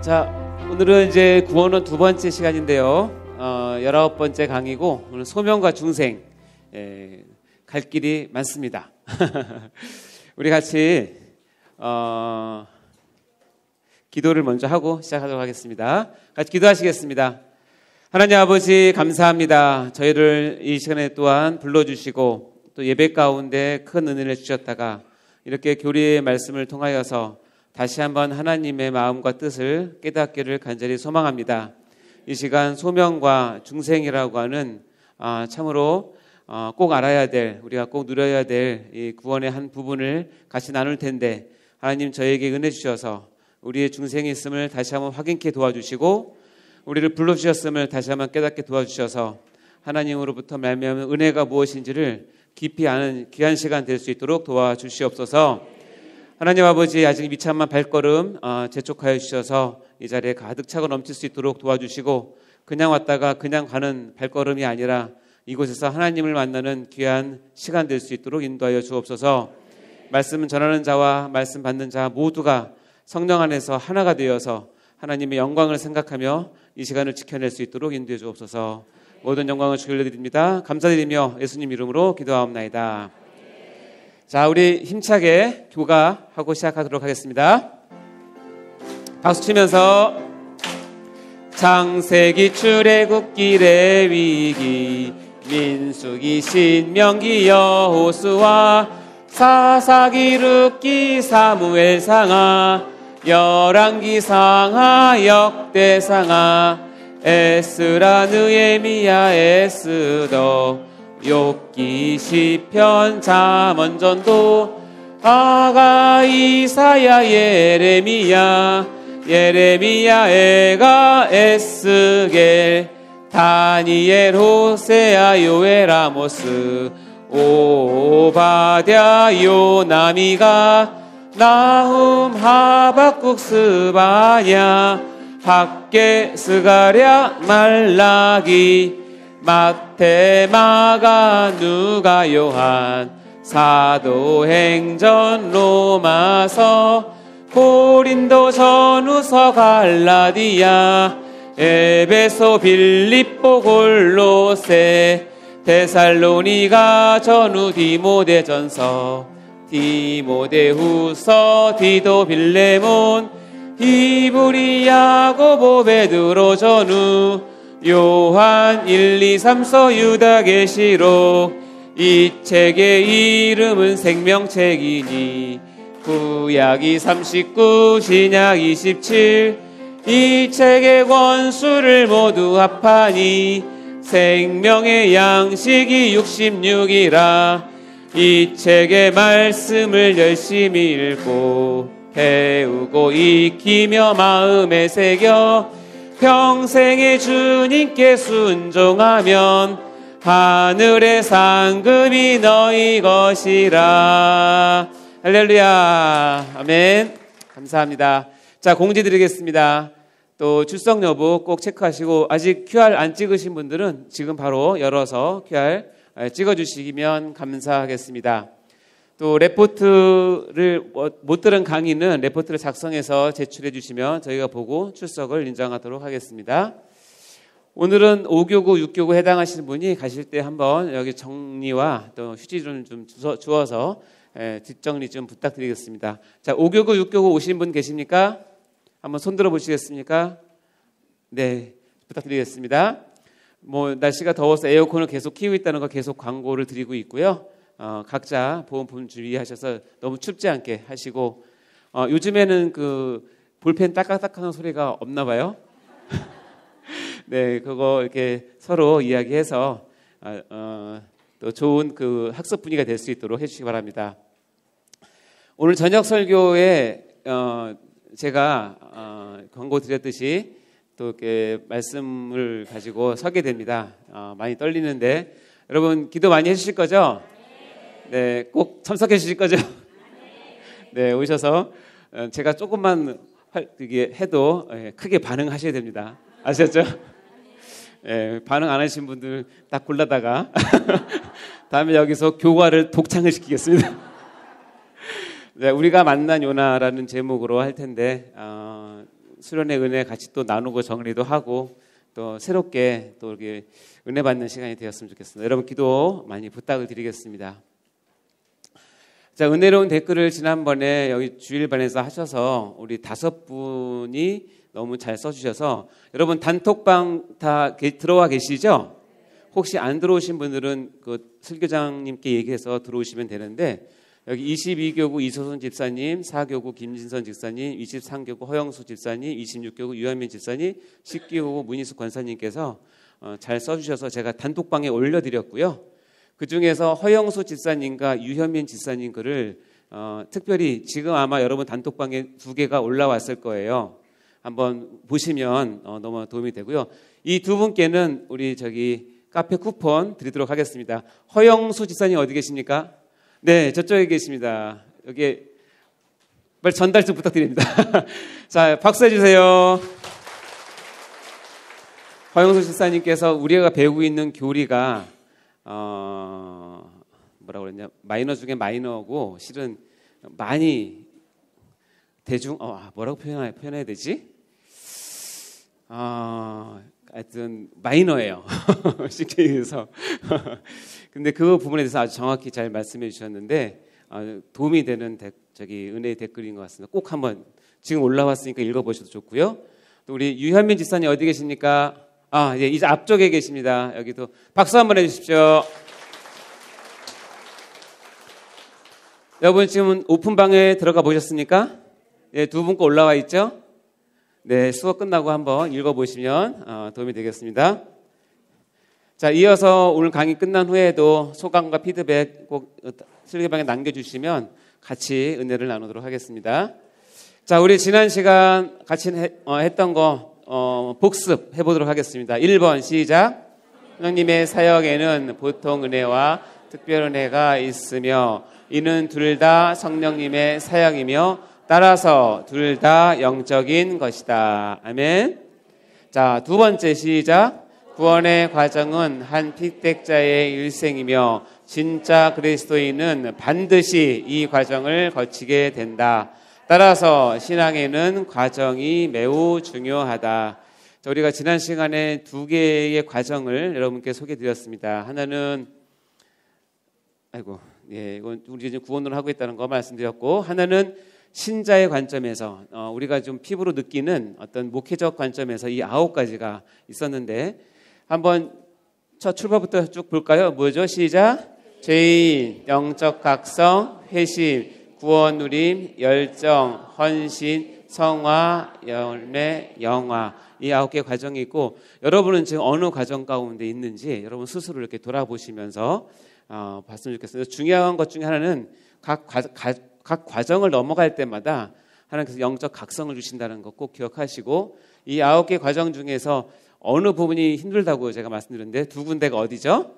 자, 오늘은 이제 구원은 두 번째 시간인데요. 19번째 강의고 오늘 소명과 중생 갈 길이 많습니다. 우리 같이 기도를 먼저 하고 시작하도록 하겠습니다. 같이 기도하시겠습니다. 하나님 아버지 감사합니다. 저희를 이 시간에 또한 불러주시고 또 예배 가운데 큰 은혜를 주셨다가 이렇게 교리의 말씀을 통하여서 다시 한번 하나님의 마음과 뜻을 깨닫기를 간절히 소망합니다. 이 시간 소명과 중생이라고 하는 참으로 꼭 알아야 될, 우리가 꼭 누려야 될 이 구원의 한 부분을 같이 나눌 텐데 하나님 저에게 은혜 주셔서 우리의 중생이 있음을 다시 한번 확인케 도와주시고 우리를 불러주셨음을 다시 한번 깨닫게 도와주셔서 하나님으로부터 말미암은 은혜가 무엇인지를 깊이 아는 귀한 시간 될 수 있도록 도와주시옵소서. 하나님 아버지 아직 미참한 발걸음 재촉하여 주셔서 이 자리에 가득 차고 넘칠 수 있도록 도와주시고 그냥 왔다가 그냥 가는 발걸음이 아니라 이곳에서 하나님을 만나는 귀한 시간 될 수 있도록 인도하여 주옵소서. 말씀을 전하는 자와 말씀 받는 자 모두가 성령 안에서 하나가 되어서 하나님의 영광을 생각하며 이 시간을 지켜낼 수 있도록 인도해 주옵소서. 모든 영광을 주께 올려드립니다. 감사드리며 예수님 이름으로 기도하옵나이다. 자, 우리 힘차게 교가하고 시작하도록 하겠습니다. 박수 치면서 창세기 출애굽기 레위기 민수기 신명기 여호수아 사사기 룻기 사무엘상하 열왕기상하 역대상하 에스라 느헤미야 에스더 욥기 시편 잠언전도 아가 이사야 예레미야 에가 에스겔 다니엘 호세아 요엘 아모스 오바댜 요나미가 나훔 하박국 스바냐 학개 스가랴 말라기 마태 마가 누가 요한 사도행전 로마서 고린도 전후서 갈라디아 에베소 빌립보 골로새 데살로니가 전후 디모데전서 디모데후서 디도 빌레몬 히브리 야고보 베드로 전후 요한 1, 2, 3서 유다 계시록 이 책의 이름은 생명책이니 구약이 39 신약 27 이 책의 권수를 모두 합하니 생명의 양식이 66이라 이 책의 말씀을 열심히 읽고 배우고 익히며 마음에 새겨 평생에 주님께 순종하면 하늘의 상급이 너희 것이라. 할렐루야. 아멘. 감사합니다. 자, 공지 드리겠습니다. 또 출석 여부 꼭 체크하시고 아직 QR 안 찍으신 분들은 지금 바로 열어서 QR 찍어주시면 감사하겠습니다. 또 레포트를 못 들은 강의는 레포트를 작성해서 제출해 주시면 저희가 보고 출석을 인정하도록 하겠습니다. 오늘은 5교구, 6교구 해당하시는 분이 가실 때 한번 여기 정리와 또 휴지를 좀 주어서 뒷정리 좀 부탁드리겠습니다. 자, 5교구, 6교구 오신 분 계십니까? 한번 손 들어 보시겠습니까? 네, 부탁드리겠습니다. 날씨가 더워서 에어컨을 계속 키우고 있다는 거 계속 광고를 드리고 있고요. 각자 보온품 주의하셔서 너무 춥지 않게 하시고 요즘에는 그 볼펜 따깍따깍하는 소리가 없나 봐요. 네, 그거 이렇게 서로 이야기해서 또 좋은 그 학습 분위기가 될 수 있도록 해주시기 바랍니다. 오늘 저녁 설교에 제가 광고 드렸듯이 또 이렇게 말씀을 가지고 서게 됩니다. 많이 떨리는데 여러분 기도 많이 해주실 거죠? 네, 꼭 참석해 주실 거죠? 네, 오셔서 제가 조금만 해도 크게 반응하셔야 됩니다. 아셨죠? 반응 안 하신 분들 딱 골라다가 다음에 여기서 교과를 독창을 시키겠습니다. 네, 우리가 만난 요나라는 제목으로 할 텐데 수련의 은혜 같이 또 나누고 정리도 하고 또 새롭게 또 이렇게 은혜 받는 시간이 되었으면 좋겠습니다. 여러분 기도 많이 부탁을 드리겠습니다. 자, 은혜로운 댓글을 지난번에 여기 주일반에서 하셔서 우리 5분이 너무 잘 써주셔서 여러분 단톡방 다 들어와 계시죠? 혹시 안 들어오신 분들은 그 설교장님께 얘기해서 들어오시면 되는데 여기 22교구 이소선 집사님, 4교구 김진선 집사님, 23교구 허영수 집사님, 26교구 유한민 집사님, 10교구 문희숙 권사님께서 잘 써주셔서 제가 단톡방에 올려드렸고요. 그 중에서 허영수 집사님과 유현민 집사님 글을 특별히 지금 아마 여러분 단톡방에 2개가 올라왔을 거예요. 한번 보시면 너무 도움이 되고요. 이 2분께는 우리 카페 쿠폰 드리도록 하겠습니다. 허영수 집사님 어디 계십니까? 네, 저쪽에 계십니다. 여기 빨리 전달 좀 부탁드립니다. 자, 박수해 주세요. 허영수 집사님께서 우리가 배우고 있는 교리가 뭐라고 그랬냐, 마이너 중에 마이너고 실은 많이 대중 뭐라고 표현해야 되지? 하여튼 마이너예요. 쉽게 얘기해서. 근데 그 부분에 대해서 아주 정확히 잘 말씀해 주셨는데 도움이 되는 은혜의 댓글인 것 같습니다. 꼭 한번 지금 올라왔으니까 읽어보셔도 좋고요. 또 우리 유현민 집사님 어디 계십니까? 예, 이제 앞쪽에 계십니다. 여기도 박수 한번 해주십시오. 여러분 지금 오픈방에 들어가 보셨습니까? 예, 2분 거 올라와 있죠? 네, 수업 끝나고 한번 읽어보시면 도움이 되겠습니다. 자, 이어서 오늘 강의 끝난 후에도 소감과 피드백 꼭 설교방에 남겨주시면 같이 은혜를 나누도록 하겠습니다. 자, 우리 지난 시간 같이 했던 거 복습 해보도록 하겠습니다. 1번 시작. 성령님의 사역에는 보통 은혜와 특별 은혜가 있으며 이는 둘 다 성령님의 사역이며 따라서 둘 다 영적인 것이다. 아멘. 자, 2번째 시작. 구원의 과정은 한 픽택자의 일생이며 진짜 그리스도인은 반드시 이 과정을 거치게 된다. 따라서 신앙에는 과정이 매우 중요하다. 자, 우리가 지난 시간에 2개의 과정을 여러분께 소개드렸습니다. 하나는 이건 우리 지금 구원을 하고 있다는 거 말씀드렸고, 하나는 신자의 관점에서 우리가 좀 피부로 느끼는 어떤 목회적 관점에서 이 9가지가 있었는데 한번 첫 출발부터 쭉 볼까요? 뭐죠? 시작. 죄인, 영적 각성, 회심, 구원 누림, 열정, 헌신, 성화, 열매, 영화. 이 9개 과정이 있고 여러분은 지금 어느 과정 가운데 있는지 여러분 스스로 이렇게 돌아보시면서 봤으면 좋겠습니다. 중요한 것 중에 하나는 각 과정을 넘어갈 때마다 하나님께서 영적 각성을 주신다는 것 꼭 기억하시고 이 9개 과정 중에서 어느 부분이 힘들다고 제가 말씀드렸는데 2군데가 어디죠?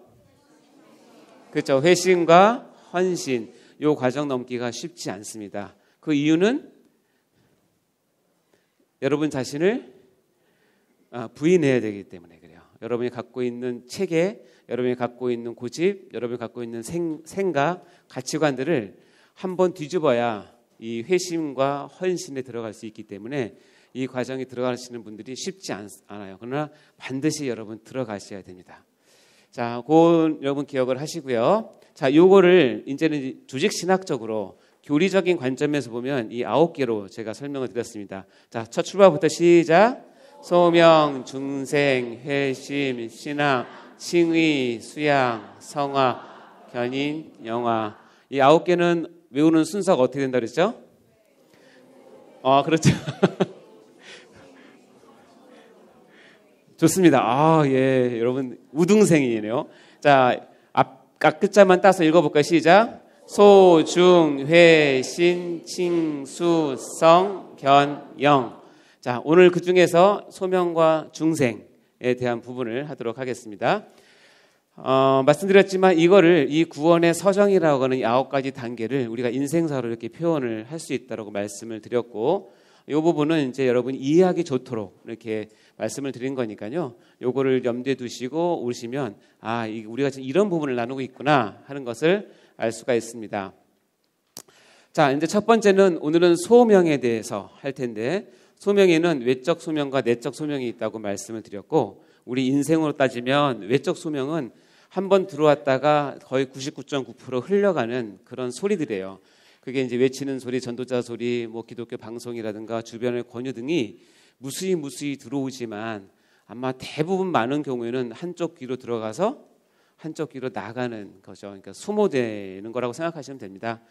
그렇죠. 회심과 헌신. 이 과정 넘기가 쉽지 않습니다. 그 이유는 여러분 자신을 부인해야 되기 때문에 그래요. 여러분이 갖고 있는 체계, 여러분이 갖고 있는 고집, 여러분이 갖고 있는 생각, 가치관들을 한번 뒤집어야 이 회심과 헌신에 들어갈 수 있기 때문에 이 과정에 들어가시는 분들이 쉽지 않아요. 그러나 반드시 여러분 들어가셔야 됩니다. 자, 그건 여러분 기억을 하시고요. 자, 요거를 이제는 조직 신학적으로 교리적인 관점에서 보면 이 9개로 제가 설명을 드렸습니다. 자, 첫 출발부터 시작. 소명, 중생, 회심, 신앙, 칭의, 수양, 성화, 견인, 영화. 이 9개는 외우는 순서가 어떻게 된다 그랬죠? 그렇죠. 좋습니다. 예, 여러분 우등생이네요. 자, 앞 글자만 따서 읽어볼까요? 시작. 소, 중, 회, 신, 칭, 수, 성, 견, 영. 자, 오늘 그 중에서 소명과 중생에 대한 부분을 하도록 하겠습니다. 말씀드렸지만 이 구원의 서정이라고 하는 이 9가지 단계를 우리가 인생사로 이렇게 표현을 할 수 있다고 말씀을 드렸고, 이 부분은 이제 여러분이 이해하기 좋도록 이렇게 말씀을 드린 거니까요. 요거를 염두에 두시고 오시면 우리가 지금 이런 부분을 나누고 있구나 하는 것을 알 수가 있습니다. 자, 이제 첫 번째는 오늘은 소명에 대해서 할 텐데, 소명에는 외적 소명과 내적 소명이 있다고 말씀을 드렸고, 우리 인생으로 따지면 외적 소명은 한번 들어왔다가 거의 99.9% 흘러가는 그런 소리들이에요. 그게 이제 외치는 소리, 전도자 소리, 뭐 기독교 방송이라든가 주변의 권유 등이 무수히 들어오지만 아마 대부분 많은 경우에는 한쪽 귀로 들어가서 한쪽 귀로 나가는 거죠. 그러니까 소모되는 거라고 생각하시면 됩니다.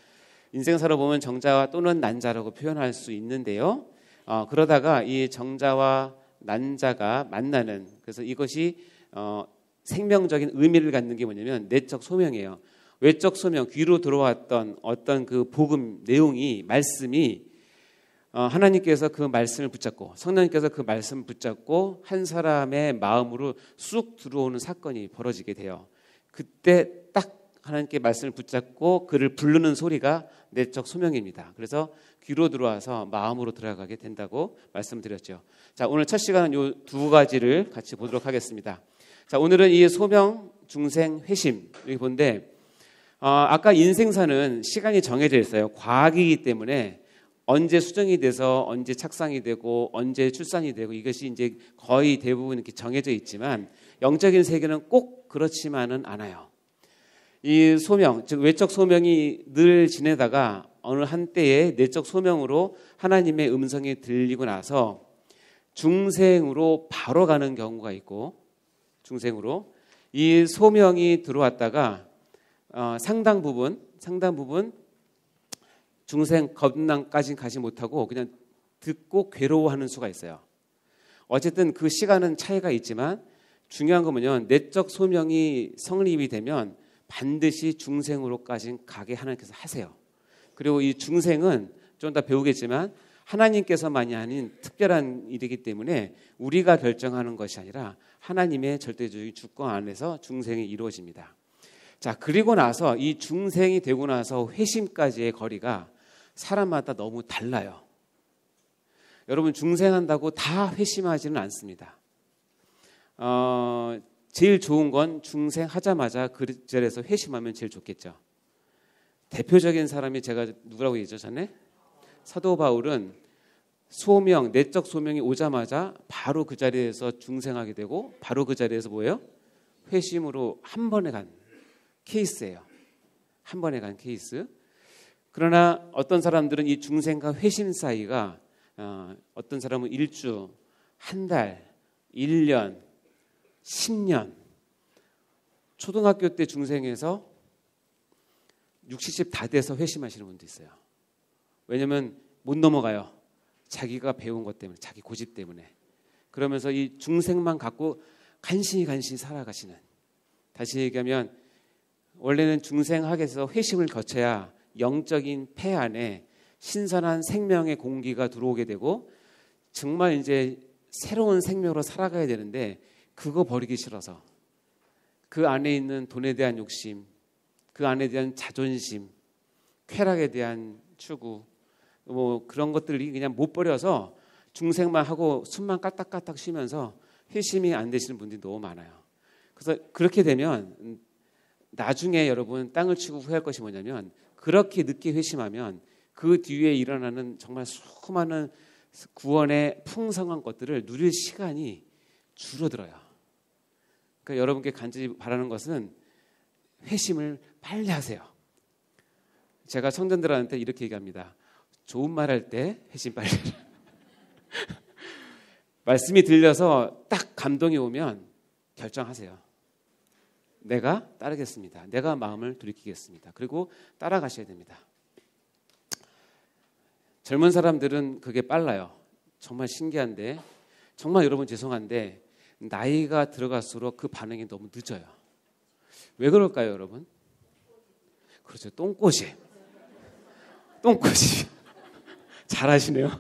인생 살아보면 정자와 또는 난자라고 표현할 수 있는데요. 그러다가 이 정자와 난자가 만나는, 그래서 이것이 생명적인 의미를 갖는 게 뭐냐면 내적 소명이에요. 외적 소명, 귀로 들어왔던 어떤 그 복음 내용이, 말씀이 하나님께서 그 말씀을 붙잡고 성령님께서 그 말씀을 붙잡고 한 사람의 마음으로 쑥 들어오는 사건이 벌어지게 돼요. 그때 딱 하나님께 말씀을 붙잡고 그를 부르는 소리가 내적 소명입니다. 그래서 귀로 들어와서 마음으로 들어가게 된다고 말씀드렸죠. 자, 오늘 첫 시간은 이 두 가지를 같이 보도록 하겠습니다. 자, 오늘은 이 소명, 중생, 회심 여기 본데 아까 인생사는 시간이 정해져 있어요. 과학이기 때문에 언제 수정이 돼서 언제 착상이 되고 언제 출산이 되고 이것이 이제 거의 대부분 이렇게 정해져 있지만 영적인 세계는 꼭 그렇지만은 않아요. 이 소명, 즉 외적 소명이 늘 지내다가 어느 한때에 내적 소명으로 하나님의 음성이 들리고 나서 중생으로 바로 가는 경우가 있고, 중생으로 이 소명이 들어왔다가 상당 부분 중생 겁난까지 가지 못하고 그냥 듣고 괴로워하는 수가 있어요. 어쨌든 그 시간은 차이가 있지만 중요한 건 뭐냐면 내적 소명이 성립이 되면 반드시 중생으로까지 가게 하나님께서 하세요. 그리고 이 중생은 좀 더 배우겠지만 하나님께서만이 아닌 특별한 일이기 때문에 우리가 결정하는 것이 아니라 하나님의 절대적인 주권 안에서 중생이 이루어집니다. 자, 그리고 나서 이 중생이 되고 나서 회심까지의 거리가 사람마다 너무 달라요. 여러분, 중생한다고 다 회심하지는 않습니다. 제일 좋은 건 중생하자마자 그 자리에서 회심하면 제일 좋겠죠. 대표적인 사람이 제가 누구라고 얘기했죠, 전에? 사도 바울은 소명, 내적 소명이 오자마자 바로 그 자리에서 중생하게 되고 바로 그 자리에서 뭐예요? 회심으로 한 번에 간 케이스예요. 한 번에 간 케이스. 그러나 어떤 사람들은 이 중생과 회심 사이가 어떤 사람은 1주, 한 달, 1년, 10년, 초등학교 때 중생에서 60, 70 다 돼서 회심하시는 분도 있어요. 왜냐하면 못 넘어가요. 자기가 배운 것 때문에, 자기 고집 때문에. 그러면서 이 중생만 갖고 간신히 살아가시는. 다시 얘기하면 원래는 중생학에서 회심을 거쳐야 영적인 폐 안에 신선한 생명의 공기가 들어오게 되고 정말 이제 새로운 생명으로 살아가야 되는데 그거 버리기 싫어서 그 안에 있는 돈에 대한 욕심, 그 안에 대한 자존심, 쾌락에 대한 추구, 뭐 그런 것들이 그냥 못 버려서 중생만 하고 숨만 깔딱깔딱 쉬면서 회심이 안 되시는 분들이 너무 많아요. 그래서 그렇게 되면 나중에 여러분 땅을 치고 후회할 것이 뭐냐면 그렇게 늦게 회심하면 그 뒤에 일어나는 정말 수많은 구원의 풍성한 것들을 누릴 시간이 줄어들어요. 그러니까 여러분께 간절히 바라는 것은 회심을 빨리 하세요. 제가 청년들한테 이렇게 얘기합니다. 좋은 말 할 때 회심 빨리 해라. 말씀이 들려서 딱 감동이 오면 결정하세요. 내가 따르겠습니다. 내가 마음을 돌이키겠습니다. 그리고 따라가셔야 됩니다. 젊은 사람들은 그게 빨라요. 정말 신기한데, 정말 여러분 죄송한데 나이가 들어갈수록 그 반응이 너무 늦어요. 왜 그럴까요, 여러분? 그렇죠. 똥꼬시. 잘하시네요.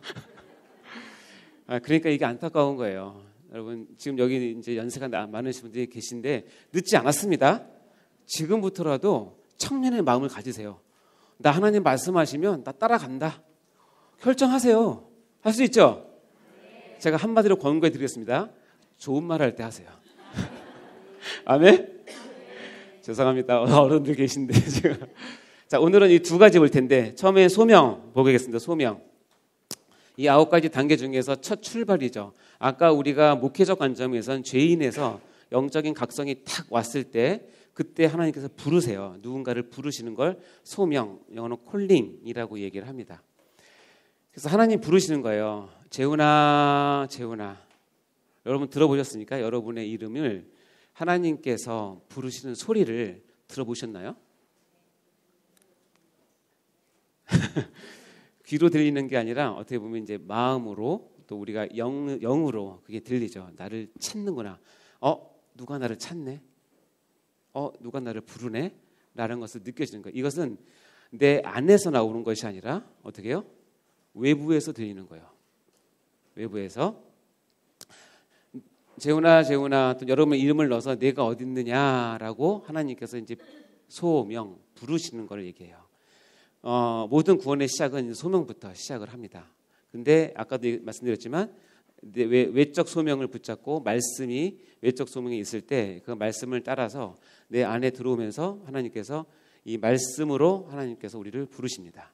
그러니까 이게 안타까운 거예요. 여러분, 지금 여기 이제 연세가 많으신 분들이 계신데 늦지 않았습니다. 지금부터라도 청년의 마음을 가지세요. 나 하나님 말씀하시면 나 따라간다. 결정하세요. 할 수 있죠? 제가 한마디로 권고해 드리겠습니다. 좋은 말 할 때 하세요. 아멘? 죄송합니다. 어른들 계신데 제가. 자, 오늘은 이 두 가지 볼 텐데 처음에 소명 보겠습니다. 소명. 이 9가지 단계 중에서 첫 출발이죠. 아까 우리가 목회적 관점에선 죄인에서 영적인 각성이 탁 왔을 때 그때 하나님께서 부르세요. 누군가를 부르시는 걸 소명, 영어로 콜링이라고 얘기를 합니다. 그래서 하나님 부르시는 거예요. 재훈아, 재훈아. 여러분 들어보셨습니까? 여러분의 이름을 하나님께서 부르시는 소리를 들어보셨나요? 귀로 들리는 게 아니라 어떻게 보면 이제 마음으로 또 우리가 영으로 그게 들리죠. 나를 찾는구나. 누가 나를 찾네? 누가 나를 부르네? 라는 것을 느껴지는 거예요. 이것은 내 안에서 나오는 것이 아니라 어떻게 해요? 외부에서 들리는 거예요. 외부에서. 재훈아, 재훈아, 또 여러분의 이름을 넣어서 내가 어디 있느냐라고 하나님께서 이제 소명 부르시는 걸 얘기해요. 모든 구원의 시작은 소명부터 시작을 합니다. 근데 아까도 말씀드렸지만 외적 소명을 붙잡고 말씀이 외적 소명이 있을 때 그 말씀을 따라서 내 안에 들어오면서 하나님께서 이 말씀으로 하나님께서 우리를 부르십니다.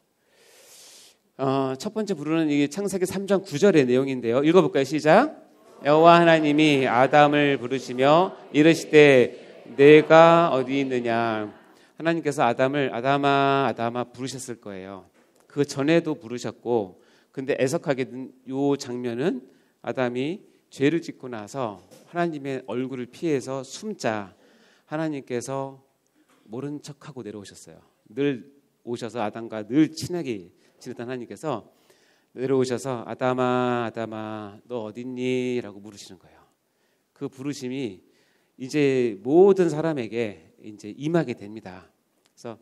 첫 번째 부르는 이 창세기 3장 9절의 내용인데요. 읽어볼까요? 시작. 여호와 하나님이 아담을 부르시며 이르시되 내가 어디 있느냐. 하나님께서 아담을 아담아 아담아 부르셨을 거예요. 그 전에도 부르셨고, 근데 애석하게 된 이 장면은 아담이 죄를 짓고 나서 하나님의 얼굴을 피해서 숨자 하나님께서 모른 척하고 내려오셨어요. 늘 오셔서 아담과 늘 친하게 지냈던 하나님께서 내려오셔서 아담아 아담아 너 어딨니? 라고 물으시는 거예요. 그 부르심이 이제 모든 사람에게 이제 임하게 됩니다. 그래서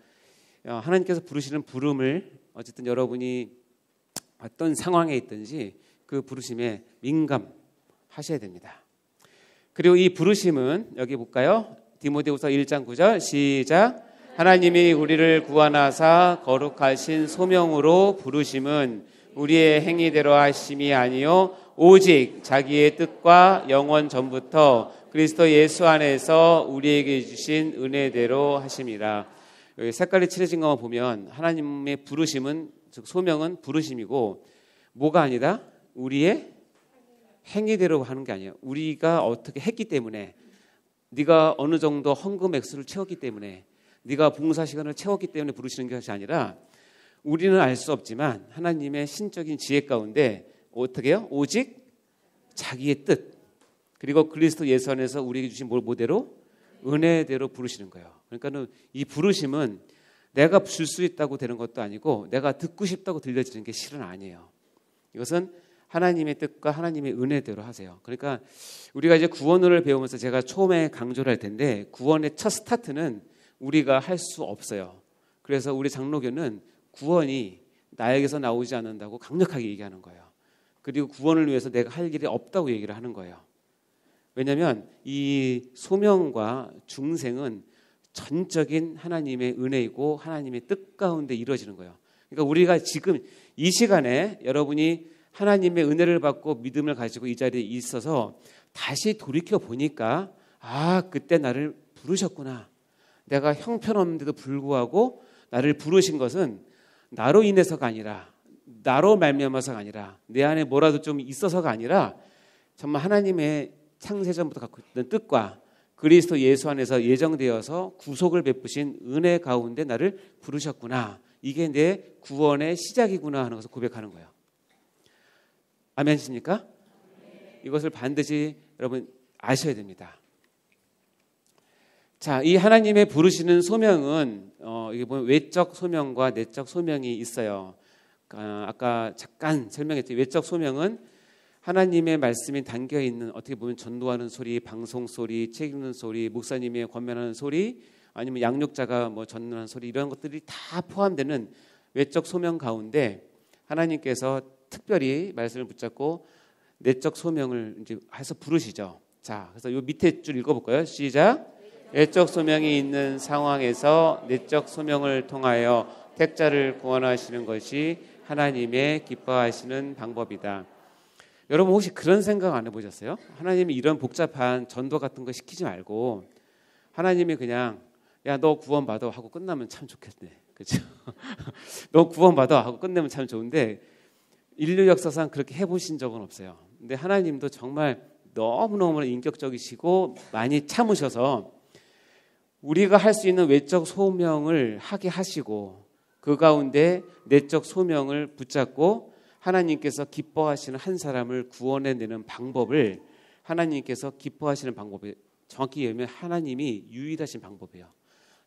하나님께서 부르시는 부름을 어쨌든 여러분이 어떤 상황에 있든지 그 부르심에 민감하셔야 됩니다. 그리고 이 부르심은 여기 볼까요? 디모데후서 1장 9절 시작. 하나님이 우리를 구원하사 거룩하신 소명으로 부르심은 우리의 행위대로 하심이 아니요 오직 자기의 뜻과 영원 전부터 그리스도 예수 안에서 우리에게 주신 은혜대로 하심이라. 여기 색깔이 칠해진 것만 보면 하나님의 부르심은 즉 소명은 부르심이고 뭐가 아니다? 우리의 행위대로 하는 게 아니에요. 우리가 어떻게 했기 때문에, 네가 어느 정도 헌금 액수를 채웠기 때문에, 네가 봉사 시간을 채웠기 때문에 부르시는 것이 아니라 우리는 알 수 없지만 하나님의 신적인 지혜 가운데 어떻게 해요? 오직 자기의 뜻 그리고 그리스도 예수 안에서 우리에게 주신 뭐대로? 은혜대로 부르시는 거예요. 그러니까는 이 부르심은 내가 줄 수 있다고 되는 것도 아니고 내가 듣고 싶다고 들려지는 게 실은 아니에요. 이것은 하나님의 뜻과 하나님의 은혜대로 하세요. 그러니까 우리가 이제 구원을 배우면서 제가 처음에 강조를 할 텐데 구원의 첫 스타트는 우리가 할 수 없어요. 그래서 우리 장로교는 구원이 나에게서 나오지 않는다고 강력하게 얘기하는 거예요. 그리고 구원을 위해서 내가 할 일이 없다고 얘기를 하는 거예요. 왜냐하면 이 소명과 중생은 전적인 하나님의 은혜이고 하나님의 뜻 가운데 이루어지는 거예요. 그러니까 우리가 지금 이 시간에 여러분이 하나님의 은혜를 받고 믿음을 가지고 이 자리에 있어서 다시 돌이켜 보니까 그때 나를 부르셨구나. 내가 형편없는데도 불구하고 나를 부르신 것은 나로 인해서가 아니라 나로 말미암아서가 아니라 내 안에 뭐라도 좀 있어서가 아니라 정말 하나님의 창세전부터 갖고 있던 뜻과 그리스도 예수 안에서 예정되어서 구속을 베푸신 은혜 가운데 나를 부르셨구나. 이게 내 구원의 시작이구나 하는 것을 고백하는 거예요. 아멘이십니까? 이것을 반드시 여러분 아셔야 됩니다. 자, 이 하나님의 부르시는 소명은 이게 보면 외적 소명과 내적 소명이 있어요. 아까 잠깐 설명했죠. 외적 소명은 하나님의 말씀이 담겨 있는 어떻게 보면 전도하는 소리, 방송 소리, 책 읽는 소리, 목사님의 권면하는 소리, 아니면 양육자가 뭐 전하는 소리 이런 것들이 다 포함되는 외적 소명 가운데 하나님께서 특별히 말씀을 붙잡고 내적 소명을 이제 해서 부르시죠. 자, 그래서 요 밑에 줄 읽어볼까요? 시작. 외적 소명이 있는 상황에서 내적 소명을 통하여 택자를 구원하시는 것이 하나님의 기뻐하시는 방법이다. 여러분 혹시 그런 생각 안 해보셨어요? 하나님이 이런 복잡한 전도 같은 거 시키지 말고 하나님이 그냥 야, 너 구원받아 하고 끝나면 참 좋겠네. 그렇죠? 너 구원받아 하고 끝내면 참 좋은데 인류 역사상 그렇게 해보신 적은 없어요. 근데 하나님도 정말 너무너무 인격적이시고 많이 참으셔서 우리가 할 수 있는 외적 소명을 하게 하시고 그 가운데 내적 소명을 붙잡고 하나님께서 기뻐하시는 한 사람을 구원해내는 방법을 하나님께서 기뻐하시는 방법이 정확히 얘기하면 하나님이 유일하신 방법이에요.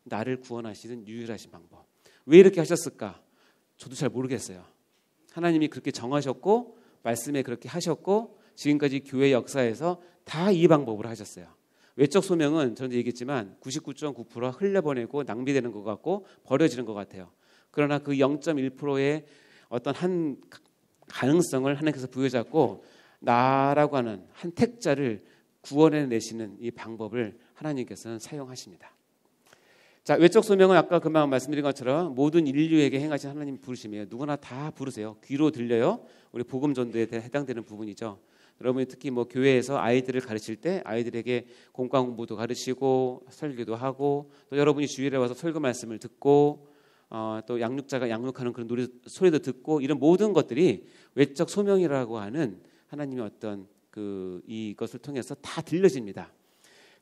나를 구원하시는 유일하신 방법. 왜 이렇게 하셨을까? 저도 잘 모르겠어요. 하나님이 그렇게 정하셨고 말씀에 그렇게 하셨고 지금까지 교회 역사에서 다 이 방법으로 하셨어요. 외적 소명은 저는 얘기했지만 99.9% 흘려보내고 낭비되는 것 같고 버려지는 것 같아요. 그러나 그 0.1%의 어떤 한 가능성을 하나님께서 부여잡고 나라고 하는 한 택자를 구원해내시는 이 방법을 하나님께서는 사용하십니다. 자, 외적 소명은 아까 금방 말씀드린 것처럼 모든 인류에게 행하신 하나님 부르심이에요. 누구나 다 부르세요. 귀로 들려요. 우리 복음 전도에 해당되는 부분이죠. 여러분이 특히 뭐 교회에서 아이들을 가르칠 때 아이들에게 공과 공부도 가르치고 설교도 하고 또 여러분이 주일에 와서 설교 말씀을 듣고 또 양육자가 양육하는 그런 소리도 듣고 이런 모든 것들이 외적 소명이라고 하는 하나님의 어떤 이것을 통해서 다 들려집니다.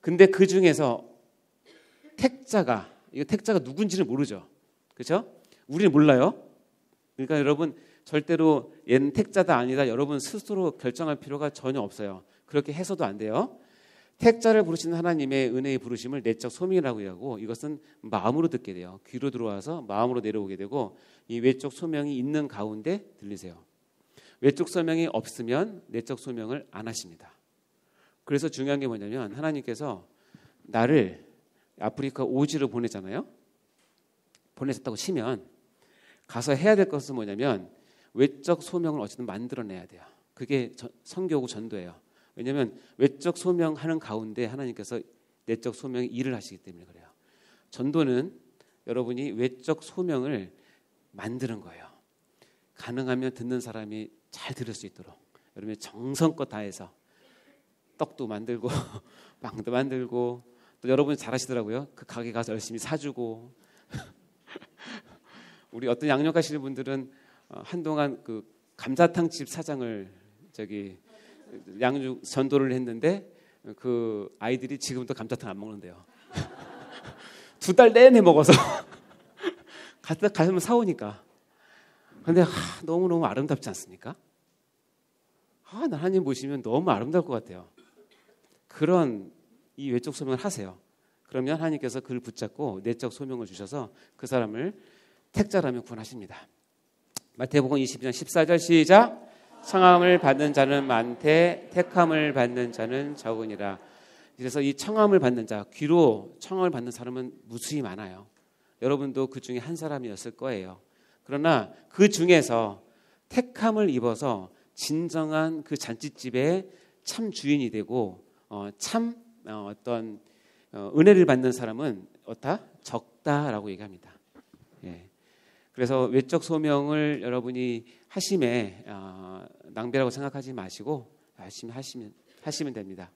근데 그 중에서 택자가 누군지는 모르죠. 그렇죠? 우리는 몰라요. 그러니까 여러분 절대로 얘는 택자다 아니다 여러분 스스로 결정할 필요가 전혀 없어요. 그렇게 해서도 안 돼요. 택자를 부르시는 하나님의 은혜의 부르심을 내적 소명이라고 하고 이것은 마음으로 듣게 돼요. 귀로 들어와서 마음으로 내려오게 되고 이 외적 소명이 있는 가운데 들리세요. 외적 소명이 없으면 내적 소명을 안 하십니다. 그래서 중요한 게 뭐냐면 하나님께서 나를 아프리카 오지로 보내잖아요. 보내셨다고 치면 가서 해야 될 것은 뭐냐면 외적 소명을 어쨌든 만들어내야 돼요. 그게 선교고 전도예요. 왜냐하면 외적 소명하는 가운데 하나님께서 내적 소명의 일을 하시기 때문에 그래요. 전도는 여러분이 외적 소명을 만드는 거예요. 가능하면 듣는 사람이 잘 들을 수 있도록 여러분이 정성껏 다해서 떡도 만들고 빵도 만들고 또 여러분이 잘하시더라고요. 그 가게 가서 열심히 사주고 우리 어떤 양육하시는 분들은 한동안 그 감자탕 집 사장을 양육 전도를 했는데 그 아이들이 지금도 감자탕 안 먹는데요. 2달 내내 먹어서 가면 사오니까. 근데 너무너무 아름답지 않습니까? 나 하나님 보시면 너무 아름다울 것 같아요. 그런 이 외적 소명을 하세요. 그러면 하나님께서 그를 붙잡고 내적 소명을 주셔서 그 사람을 택자라면 구원하십니다. 마태복음 22장 14절 시작. 청함을 받는 자는 많되 택함을 받는 자는 적으니라. 그래서 이 청함을 받는 자, 귀로 청함을 받는 사람은 무수히 많아요. 여러분도 그 중에 한 사람이었을 거예요. 그러나 그 중에서 택함을 입어서 진정한 그 잔치집의 참 주인이 되고 참 어떤 은혜를 받는 사람은 적다라고 얘기합니다. 예. 그래서 외적 소명을 여러분이 하심에 낭비라고 생각하지 마시고 열심히 하시면 됩니다.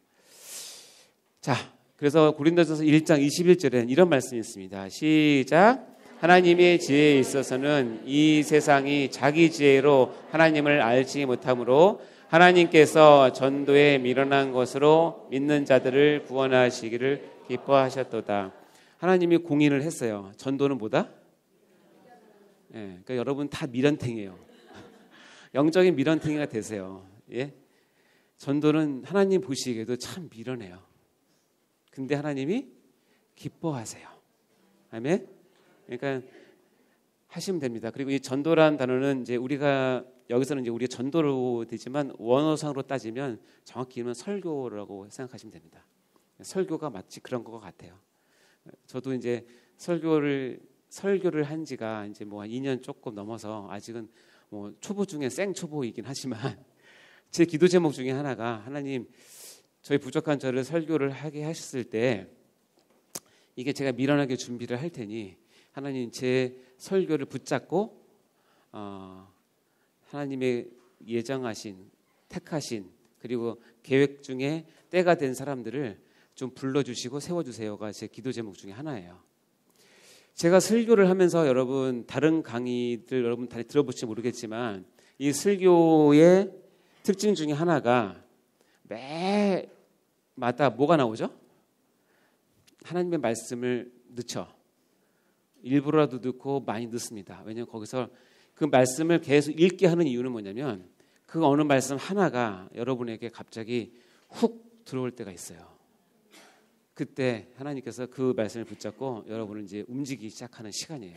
자, 그래서 고린도전서 1장 21절에는 이런 말씀이 있습니다. 시작. 하나님의 지혜에 있어서는 이 세상이 자기 지혜로 하나님을 알지 못하므로 하나님께서 전도에 미련한 것으로 믿는 자들을 구원하시기를 기뻐하셨도다. 하나님이 공인을 했어요. 전도는 뭐다? 예, 그러니까 여러분 다 미련탱이에요. 영적인 미련탱이가 되세요. 예? 전도는 하나님 보시기에도 참 미련해요. 근데 하나님이 기뻐하세요. 아멘. 그러니까 하시면 됩니다. 그리고 이 전도란 단어는 이제 우리가 여기서는 이제 우리가 전도로 되지만 원어상으로 따지면 정확히 이면 설교라고 생각하시면 됩니다. 설교가 마치 그런 것 같아요. 저도 이제 설교를 한 지가 이제 뭐 한 2년 조금 넘어서 아직은 뭐 초보 중에 생초보이긴 하지만 제 기도 제목 중에 하나가 하나님 저희 부족한 저를 설교를 하게 하셨을 때 이게 제가 미련하게 준비를 할 테니 하나님 제 설교를 붙잡고 하나님의 예정하신 택하신 그리고 계획 중에 때가 된 사람들을 좀 불러주시고 세워주세요가 제 기도 제목 중에 하나예요. 제가 설교를 하면서 여러분 다른 강의들 여러분 다 들어볼지 모르겠지만 이 설교의 특징 중에 하나가 매마다 뭐가 나오죠? 하나님의 말씀을 넣죠. 일부러라도 넣고 많이 넣습니다. 왜냐하면 거기서 그 말씀을 계속 읽게 하는 이유는 뭐냐면 그 어느 말씀 하나가 여러분에게 갑자기 훅 들어올 때가 있어요. 그때 하나님께서 그 말씀을 붙잡고 여러분을 이제 움직이기 시작하는 시간이에요.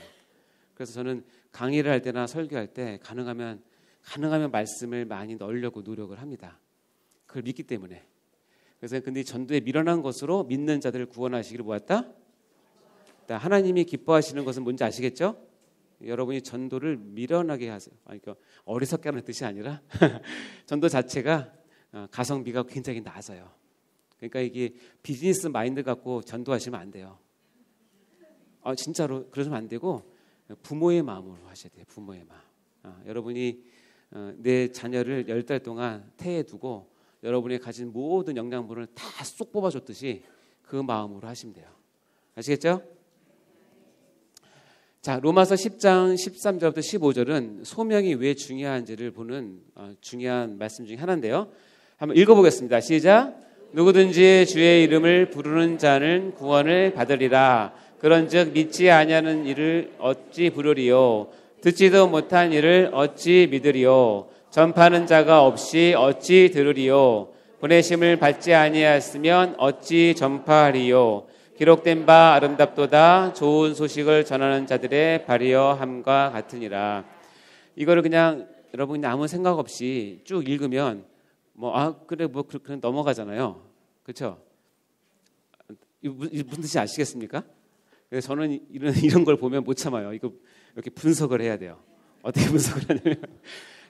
그래서 저는 강의를 할 때나 설교할 때 가능하면 말씀을 많이 넣으려고 노력을 합니다. 그걸 믿기 때문에. 그래서 근데 전도에 미련한 것으로 믿는 자들을 구원하시기를 모았다. 하나님이 기뻐하시는 것은 뭔지 아시겠죠? 여러분이 전도를 미련하게 하세요. 그러니까 어리석게 하는 뜻이 아니라 전도 자체가 가성비가 굉장히 낮아요. 그러니까 이게 비즈니스 마인드 갖고 전도하시면 안 돼요. 진짜로 그러시면 안 되고 부모의 마음으로 하셔야 돼요. 부모의 마음. 여러분이 내 자녀를 10달 동안 태에 두고 여러분이 가진 모든 영양분을 다 쏙 뽑아줬듯이 그 마음으로 하시면 돼요. 아시겠죠? 자, 로마서 10장 13절부터 15절은 소명이 왜 중요한지를 보는 중요한 말씀 중에 하나인데요. 한번 읽어보겠습니다. 시작. 누구든지 주의 이름을 부르는 자는 구원을 받으리라. 그런즉 믿지 아니하는 이를 어찌 부르리요. 듣지도 못한 이를 어찌 믿으리요. 전파하는 자가 없이 어찌 들으리요. 보내심을 받지 아니하였으면 어찌 전파하리요. 기록된 바 아름답도다. 좋은 소식을 전하는 자들의 발이여 함과 같으니라. 이거를 그냥 여러분이 아무 생각 없이 쭉 읽으면 그냥 넘어가잖아요. 그렇죠? 무슨 뜻이 아시겠습니까? 그래서 저는 이런 걸 보면 못 참아요. 이거 이렇게 분석을 해야 돼요. 어떻게 분석을 하냐면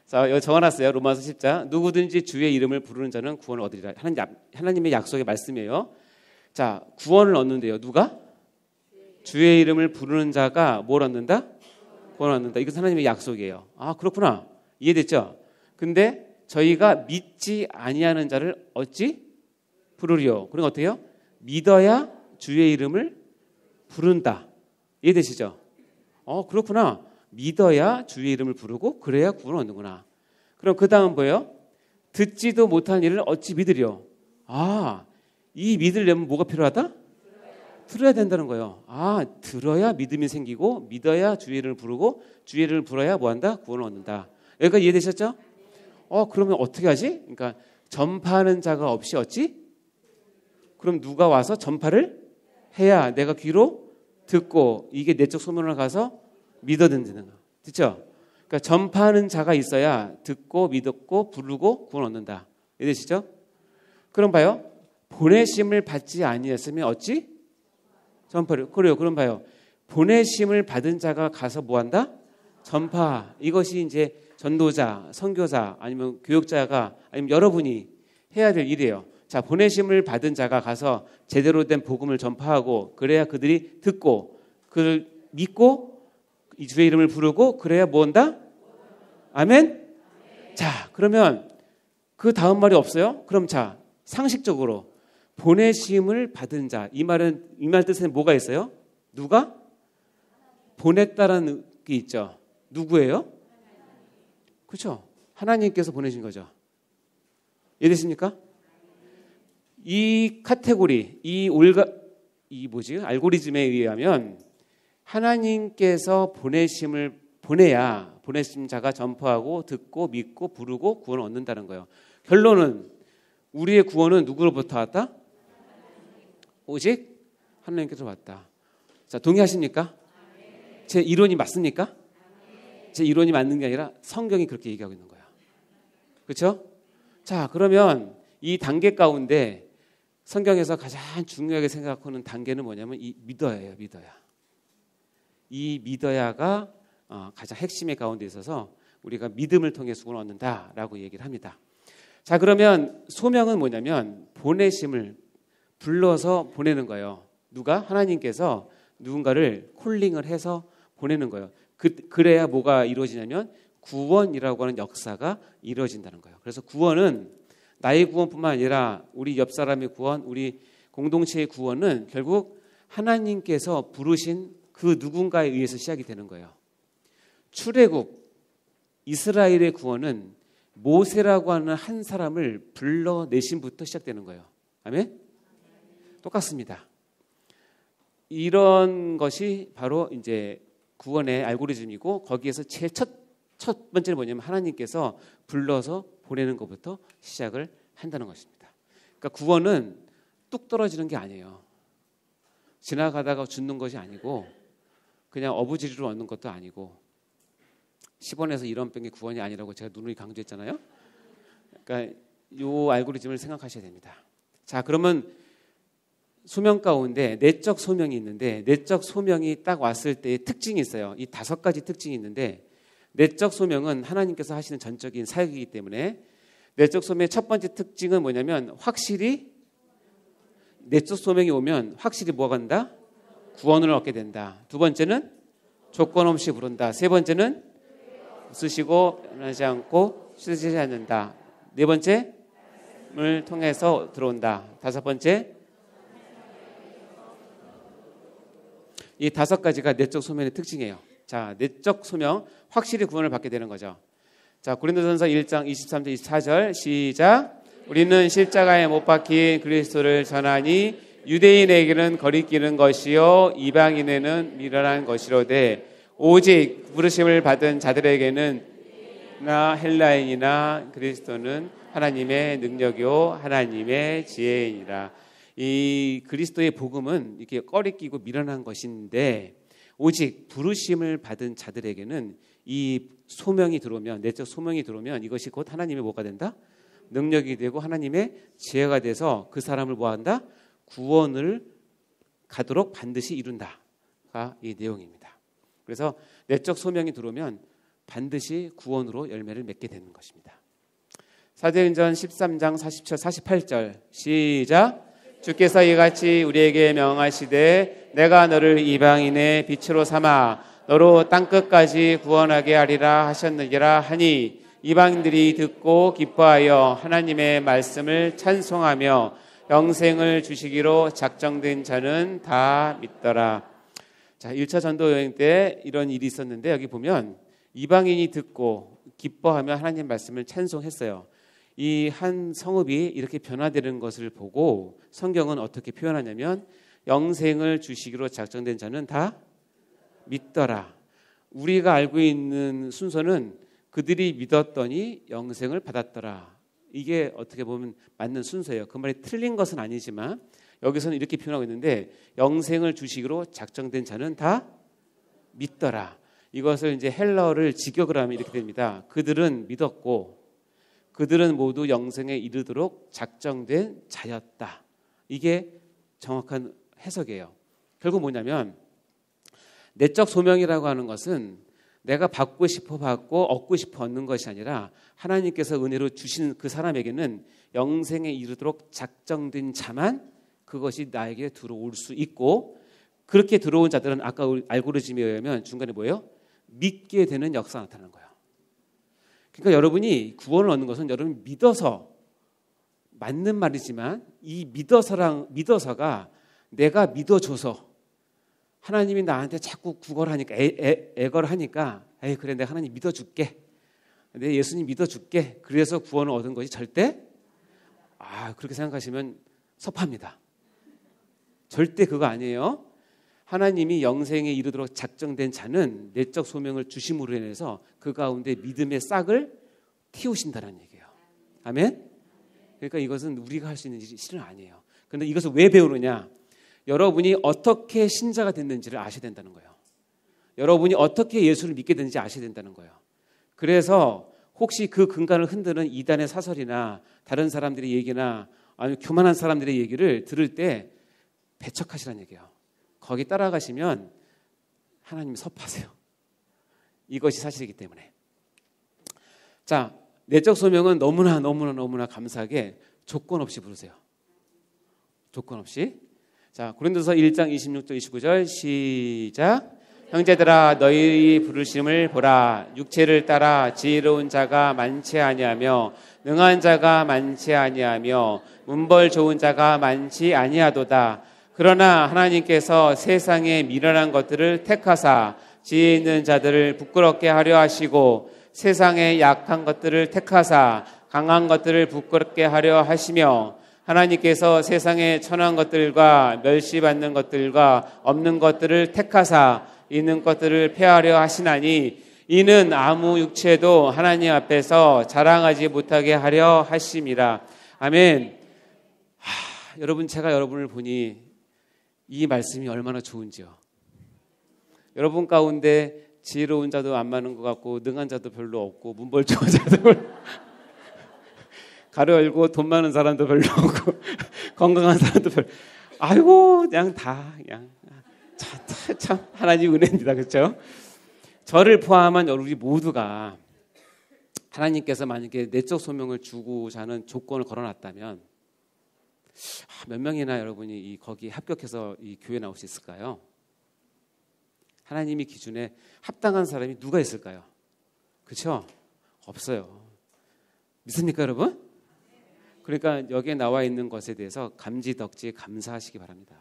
자, 여기 적어놨어요. 로마서 10장. 누구든지 주의 이름을 부르는 자는 구원을 얻으리라. 하나님의 약속의 말씀이에요. 자, 구원을 얻는데요. 누가? 주의 이름을 부르는 자가 뭘 얻는다? 구원을 얻는다. 이것은 하나님의 약속이에요. 그렇구나. 이해됐죠? 근데 저희가 믿지 아니하는 자를 어찌 부르리요. 그럼 어떻게 해요? 믿어야 주의 이름을 부른다. 이해되시죠? 그렇구나. 믿어야 주의 이름을 부르고 그래야 구원을 얻는구나. 그럼 그 다음 뭐예요? 듣지도 못한 일을 어찌 믿으리요. 이 믿으려면 뭐가 필요하다? 들어야 된다는 거예요. 들어야 믿음이 생기고 믿어야 주의 이름을 부르고 주의 이름을 불어야 뭐한다? 구원을 얻는다. 여기까지 이해되셨죠? 그러면 어떻게 하지? 그러니까 전파하는 자가 없이 어찌? 그럼 누가 와서 전파를 해야 내가 귀로 듣고 이게 내적 소문을 가서 믿어듣는 거. 그렇죠? 그러니까 전파하는 자가 있어야 듣고 믿었고 부르고 구원 얻는다. 이해되시죠? 그럼 봐요. 보내심을 받지 아니했으면 어찌? 전파를. 그래요. 그럼 봐요. 보내심을 받은 자가 가서 뭐한다? 전파. 이것이 이제 전도자, 선교사 아니면 교육자가 아니면 여러분이 해야 될 일이에요. 자, 보내심을 받은 자가 가서 제대로 된 복음을 전파하고 그래야 그들이 듣고 그를 믿고 이 주의 이름을 부르고 그래야 뭐한다? 아멘? 자, 그러면 그 다음 말이 없어요? 그럼 자, 상식적으로 보내심을 받은 자, 이 말 뜻에는 뭐가 있어요? 누가? 보냈다라는 게 있죠. 누구예요? 그렇죠? 하나님께서 보내신 거죠. 이해되십니까? 이 카테고리, 알고리즘에 의하면 하나님께서 보내심을 보내야 보내심 자가 전파하고 듣고 믿고 부르고 구원을 얻는다는 거예요. 결론은 우리의 구원은 누구로부터 왔다? 오직 하나님께서 왔다. 자, 동의하십니까? 제 이론이 맞습니까? 제 이론이 맞는 게 아니라 성경이 그렇게 얘기하고 있는 거야. 그렇죠? 자, 그러면 이 단계 가운데 성경에서 가장 중요하게 생각하는 단계는 뭐냐면 이 믿어야예요. 믿어야. 이 믿어야가 가장 핵심의 가운데 있어서 우리가 믿음을 통해 구원을 얻는다라고 얘기를 합니다. 자, 그러면 소명은 뭐냐면 보내심을 불러서 보내는 거예요. 누가? 하나님께서 누군가를 콜링을 해서 보내는 거예요. 그래야 뭐가 이루어지냐면 구원이라고 하는 역사가 이루어진다는 거예요. 그래서 구원은 나의 구원뿐만 아니라 우리 옆 사람의 구원, 우리 공동체의 구원은 결국 하나님께서 부르신 그 누군가에 의해서 시작이 되는 거예요. 출애굽 이스라엘의 구원은 모세라고 하는 한 사람을 불러내심부터 시작되는 거예요. 아멘? 똑같습니다. 이런 것이 바로 이제 구원의 알고리즘이고, 거기에서 제일 첫 번째는 뭐냐면 하나님께서 불러서 보내는 것부터 시작을 한다는 것입니다. 그러니까 구원은 뚝 떨어지는 게 아니에요. 지나가다가 죽는 것이 아니고, 그냥 어부지리로 얻는 것도 아니고, 10원에서 1원 뺀 게 구원이 아니라고 제가 누누이 강조했잖아요. 그러니까 이 알고리즘을 생각하셔야 됩니다. 자, 그러면 소명 가운데 내적 소명이 있는데, 내적 소명이 딱 왔을 때의 특징이 있어요. 이 5가지 특징이 있는데, 내적 소명은 하나님께서 하시는 전적인 사역이기 때문에, 내적 소명의 첫 번째 특징은 뭐냐면 확실히 내적 소명이 오면 확실히 뭐가 간다? 구원을 얻게 된다. 두 번째는 조건 없이 부른다. 세 번째는 쓰시고 변하지 않고 쓰지 않는다. 네 번째를 통해서 들어온다. 다섯 번째, 이 5가지가 내적 소명의 특징이에요. 자, 내적 소명, 확실히 구원을 받게 되는 거죠. 자, 고린도전서 1장 23절 24절 시작. 우리는 십자가에 못 박힌 그리스도를 전하니 유대인에게는 거리끼는 것이요 이방인에게는 미련한 것이로되 오직 부르심을 받은 자들에게는 나 헬라인이나 그리스도는 하나님의 능력이요 하나님의 지혜이니라. 이 그리스도의 복음은 이렇게 꺼리끼고 미련한 것인데, 오직 부르심을 받은 자들에게는 이 소명이 들어오면, 내적 소명이 들어오면 이것이 곧 하나님의 뭐가 된다? 능력이 되고 하나님의 지혜가 돼서 그 사람을 뭐한다? 구원을 가도록 반드시 이룬다가 이 내용입니다. 그래서 내적 소명이 들어오면 반드시 구원으로 열매를 맺게 되는 것입니다. 사도행전 13장 47, 48절 시작. 주께서 이같이 우리에게 명하시되 내가 너를 이방인의 빛으로 삼아 너로 땅끝까지 구원하게 하리라 하셨느니라 하니, 이방인들이 듣고 기뻐하여 하나님의 말씀을 찬송하며 영생을 주시기로 작정된 자는 다 믿더라. 자, 1차 전도 여행 때 이런 일이 있었는데, 여기 보면 이방인이 듣고 기뻐하며 하나님 말씀을 찬송했어요. 이 한 성읍이 이렇게 변화되는 것을 보고 성경은 어떻게 표현하냐면, 영생을 주시기로 작정된 자는 다 믿더라. 우리가 알고 있는 순서는 그들이 믿었더니 영생을 받았더라. 이게 어떻게 보면 맞는 순서예요. 그 말이 틀린 것은 아니지만 여기서는 이렇게 표현하고 있는데, 영생을 주시기로 작정된 자는 다 믿더라. 이것을 이제 헬라어를 직역을 하면 이렇게 됩니다. 그들은 믿었고 그들은 모두 영생에 이르도록 작정된 자였다. 이게 정확한 해석이에요. 결국 뭐냐면, 내적 소명이라고 하는 것은 내가 받고 싶어 받고 얻고 싶어 얻는 것이 아니라 하나님께서 은혜로 주신 그 사람에게는 영생에 이르도록 작정된 자만 그것이 나에게 들어올 수 있고, 그렇게 들어온 자들은 아까 알고리즘에 의하면 중간에 뭐예요? 믿게 되는 역사가 나타나는 거예요. 그러니까 여러분이 구원을 얻는 것은 여러분이 믿어서, 맞는 말이지만 이 믿어서가 내가 믿어줘서 하나님이 나한테 자꾸 구걸을 하니까 애걸 하니까, 에이 그래 내가 하나님 믿어줄게, 내 예수님 믿어줄게, 그래서 구원을 얻은 것이 절대 그렇게 생각하시면 섭합니다. 절대 그거 아니에요. 하나님이 영생에 이르도록 작정된 자는 내적 소명을 주심으로 인해서 그 가운데 믿음의 싹을 틔우신다는 얘기예요. 아멘? 그러니까 이것은 우리가 할 수 있는 일이 실은 아니에요. 그런데 이것을 왜 배우느냐? 여러분이 어떻게 신자가 됐는지를 아셔야 된다는 거예요. 여러분이 어떻게 예수를 믿게 됐는지 아셔야 된다는 거예요. 그래서 혹시 그 근간을 흔드는 이단의 사설이나 다른 사람들의 얘기나 아니면 교만한 사람들의 얘기를 들을 때 배척하시라는 얘기예요. 거기 따라가시면 하나님이 섭하세요. 이것이 사실이기 때문에. 자, 내적 소명은 너무나 감사하게 조건 없이 부르세요. 조건 없이. 자, 고린도서 1장 26절 29절 시작. 형제들아 너희 부르심을 보라. 육체를 따라 지혜로운 자가 많지 아니하며 능한 자가 많지 아니하며 문벌 좋은 자가 많지 아니하도다. 그러나 하나님께서 세상에 미련한 것들을 택하사 지혜 있는 자들을 부끄럽게 하려 하시고 세상의 약한 것들을 택하사 강한 것들을 부끄럽게 하려 하시며 하나님께서 세상의 천한 것들과 멸시받는 것들과 없는 것들을 택하사 있는 것들을 폐하려 하시나니 이는 아무 육체도 하나님 앞에서 자랑하지 못하게 하려 하심이라. 아멘. 여러분, 제가 여러분을 보니 이 말씀이 얼마나 좋은지요. 여러분 가운데 지혜로운 자도 안 많은 것 같고 능한 자도 별로 없고 문벌초한 자도 가려 열고 돈 많은 사람도 별로 없고 건강한 사람도 별로. 아이고 그냥 다 그냥 참 하나님 은혜입니다. 그렇죠? 저를 포함한 우리 모두가 하나님께서 만약에 내적 소명을 주고자 하는 조건을 걸어놨다면 몇 명이나 여러분이 거기 합격해서 이 교회 나올 수 있을까요? 하나님이 기준에 합당한 사람이 누가 있을까요? 그렇죠? 없어요. 믿습니까 여러분? 그러니까 여기에 나와 있는 것에 대해서 감지덕지 감사하시기 바랍니다.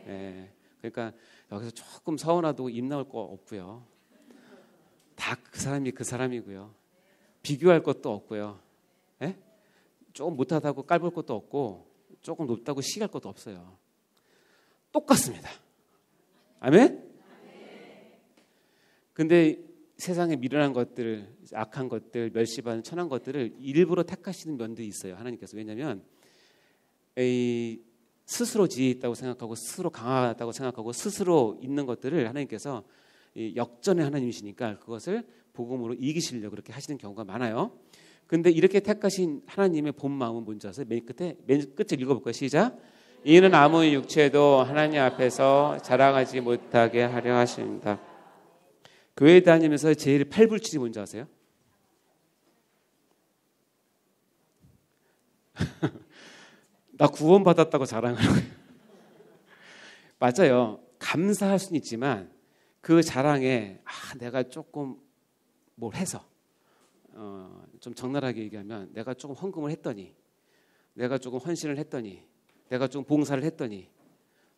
네. 그러니까 여기서 조금 서운하다고 입 나올 거 없고요. 다 그 사람이 그 사람이고요. 비교할 것도 없고요. 네? 조금 못하다고 깔볼 것도 없고 조금 높다고 시기할 것도 없어요. 똑같습니다. 아멘? 근데 세상에 미련한 것들, 악한 것들, 멸시받는 천한 것들을 일부러 택하시는 면도 있어요. 하나님께서. 왜냐하면 스스로 지혜 있다고 생각하고 스스로 강하다고 생각하고 스스로 있는 것들을 하나님께서 역전의 하나님이시니까 그것을 복음으로 이기시려고 그렇게 하시는 경우가 많아요. 근데 이렇게 택하신 하나님의 본 마음은 뭔지 아세요? 맨 끝에 읽어볼까요? 시작. 이는 아무 육체도 하나님 앞에서 자랑하지 못하게 하려 하십니다. 교회 다니면서 제일 팔불출이 뭔지 아세요? 나 구원받았다고 자랑하는 거예요. 맞아요. 감사할 수는 있지만 그 자랑에 내가 조금 뭘 해서 좀 적나라하게 얘기하면 내가 조금 헌금을 했더니 내가 조금 헌신을 했더니 내가 좀 봉사를 했더니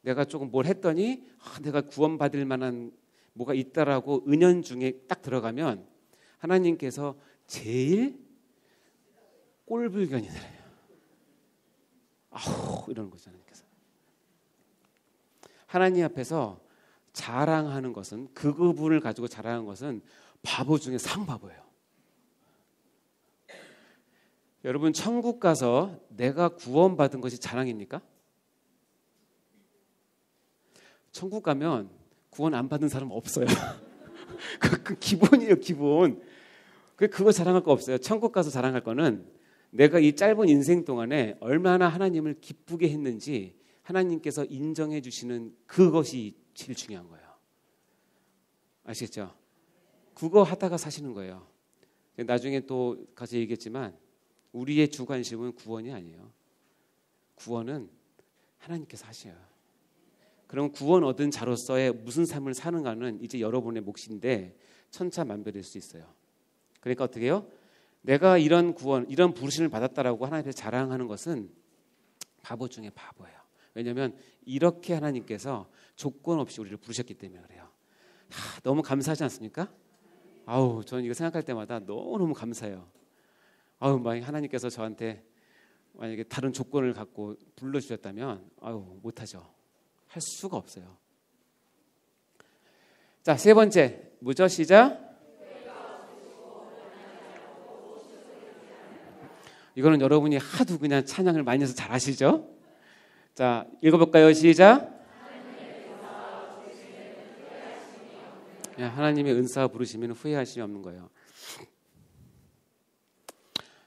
내가 조금 뭘 했더니 내가 구원받을 만한 뭐가 있다라고 은연중에 딱 들어가면 하나님께서 제일 꼴불견이 들어요. 이러는 거죠. 하나님께서. 하나님 앞에서 자랑하는 것은 그 부분을 가지고 자랑하는 것은 바보 중에 상바보예요. 여러분 천국 가서 내가 구원받은 것이 자랑입니까? 천국 가면 구원 안 받은 사람 없어요. 그 기본이에요, 기본. 그거 자랑할 거 없어요. 천국 가서 자랑할 거는 내가 이 짧은 인생 동안에 얼마나 하나님을 기쁘게 했는지 하나님께서 인정해 주시는 그것이 제일 중요한 거예요. 아시겠죠? 그거 하다가 사시는 거예요. 나중에 또 가서 얘기했지만 우리의 주관심은 구원이 아니에요. 구원은 하나님께서 하셔요. 그럼 구원 얻은 자로서의 무슨 삶을 사는가는 이제 여러분의 몫인데 천차만별일 수 있어요. 그러니까 어떻게 해요? 내가 이런 구원, 이런 부르심을 받았다라고 하나님께 자랑하는 것은 바보 중에 바보예요. 왜냐하면 이렇게 하나님께서 조건 없이 우리를 부르셨기 때문에 그래요. 너무 감사하지 않습니까? 저는 이거 생각할 때마다 너무너무 감사해요. 만약 하나님께서 저한테 만약에 다른 조건을 갖고 불러주셨다면 못하죠. 할 수가 없어요. 자, 세 번째 뭐죠? 시작. 이거는 여러분이 하도 그냥 찬양을 많이 해서 잘 아시죠? 자, 읽어볼까요? 시작. 하나님의 은사와 부르시면 후회하심이 없는 거예요.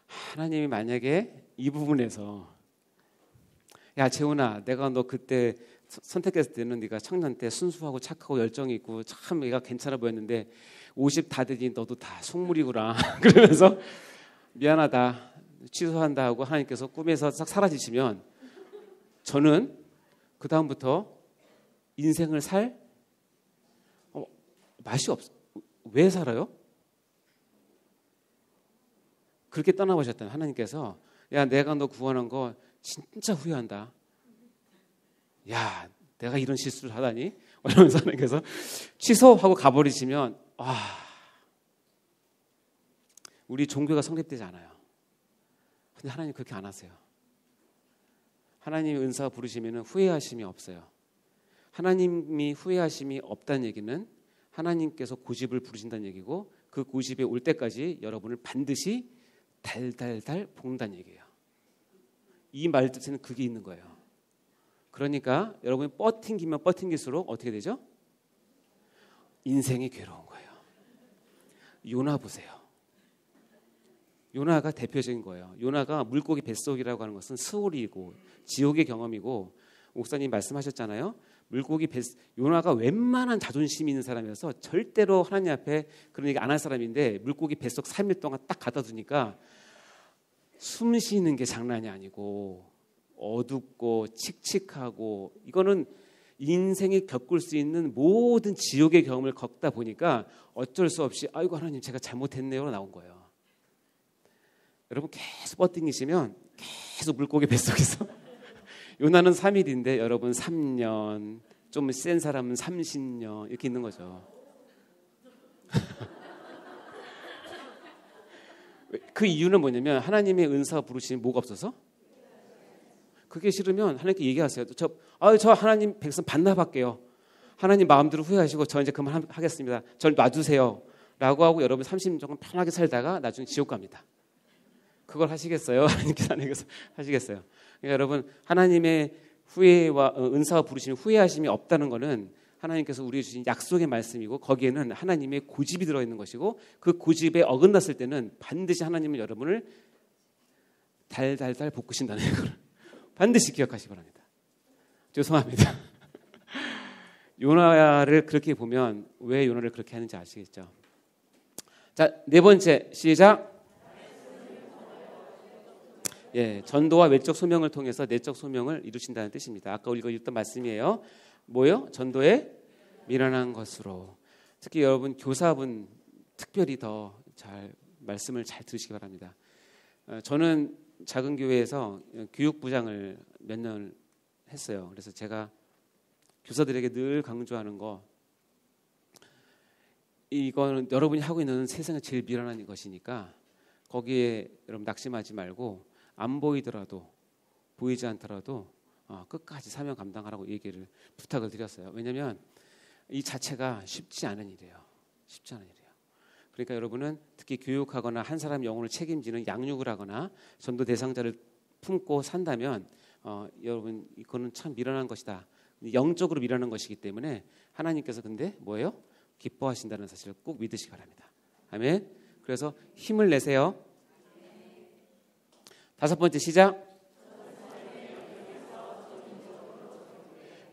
하나님이 만약에 이 부분에서 야 재훈아, 내가 너 그때 선택했을 때는 네가 청년 때 순수하고 착하고 열정이 있고 참 얘가 괜찮아 보였는데 50 다 되니 너도 다 속물이구나. 그러면서 미안하다, 취소한다 하고 하나님께서 꿈에서 싹 사라지시면 저는 그 다음부터 인생을 살 맛이 없어. 왜 살아요? 그렇게 떠나보셨다면 하나님께서 야 내가 너 구원한 거 진짜 후회한다. 야 내가 이런 실수를 하다니? 이러면서 하나님께서 취소하고 가버리시면 우리 종교가 성립되지 않아요. 근데 하나님 그렇게 안 하세요. 하나님의 은사가 부르시면 후회하심이 없어요. 하나님이 후회하심이 없다는 얘기는 하나님께서 고집을 부르신다는 얘기고 그 고집에 올 때까지 여러분을 반드시 달달달 볶는다는 얘기예요. 이 말 뜻에는 그게 있는 거예요. 그러니까 여러분이 뻗팅기면 뻗팅길수록 어떻게 되죠? 인생이 괴로운 거예요. 요나 보세요. 요나가 대표적인 거예요. 요나가 물고기 뱃속이라고 하는 것은 스올이고 지옥의 경험이고 목사님 말씀하셨잖아요. 요나가 웬만한 자존심이 있는 사람이어서 절대로 하나님 앞에 그런 얘기 안 할 사람인데 물고기 뱃속 3일 동안 딱 갖다 두니까 숨 쉬는 게 장난이 아니고 어둡고 칙칙하고 이거는 인생이 겪을 수 있는 모든 지옥의 경험을 겪다 보니까 어쩔 수 없이 아이고 하나님 제가 잘못했네요로 나온 거예요. 여러분 계속 뻗팅기시면 계속 물고기 뱃속에서 요나는 3일인데 여러분 3년, 좀 센 사람은 30년 이렇게 있는 거죠. 그 이유는 뭐냐면 하나님의 은사가 부르시는 뭐가 없어서? 그게 싫으면 하나님께 얘기하세요. 저 하나님 백성 반납할게요. 하나님 마음대로 후회하시고 저 이제 그만하겠습니다. 저를 놔주세요. 라고 하고 여러분 30년 조금 편하게 살다가 나중에 지옥 갑니다. 그걸 하시겠어요? 하나님께서 하시겠어요? 그러니까 여러분 하나님의 후회와 은사가 부르시면 후회하심이 없다는 것은 하나님께서 우리에게 주신 약속의 말씀이고 거기에는 하나님의 고집이 들어있는 것이고 그 고집에 어긋났을 때는 반드시 하나님은 여러분을 달달달 볶으신다는 걸 반드시 기억하시기 바랍니다. 죄송합니다. 요나를 그렇게 보면 왜 요나를 그렇게 하는지 아시겠죠? 자, 네 번째 시작. 예, 전도와 외적 소명을 통해서 내적 소명을 이루신다는 뜻입니다. 아까 우리가 읽었던 말씀이에요. 뭐요? 전도에 미련한 것으로. 특히 여러분 교사분 특별히 더 잘 말씀을 잘 들으시기 바랍니다. 저는 작은 교회에서 교육부장을 몇 년 했어요. 그래서 제가 교사들에게 늘 강조하는 거 이거는 여러분이 하고 있는 세상에 제일 미련한 것이니까 거기에 여러분 낙심하지 말고 안 보이더라도 보이지 않더라도 끝까지 사명 감당하라고 얘기를 부탁을 드렸어요. 왜냐하면 이 자체가 쉽지 않은 일이에요. 쉽지 않은 일이에요. 그러니까 여러분은 특히 교육하거나 한 사람 영혼을 책임지는 양육을 하거나 전도 대상자를 품고 산다면 여러분 이거는 참 미련한 것이다. 영적으로 미련한 것이기 때문에 하나님께서 근데 뭐예요? 기뻐하신다는 사실을 꼭 믿으시기 바랍니다. 아멘. 그래서 힘을 내세요. 다섯 번째 시작.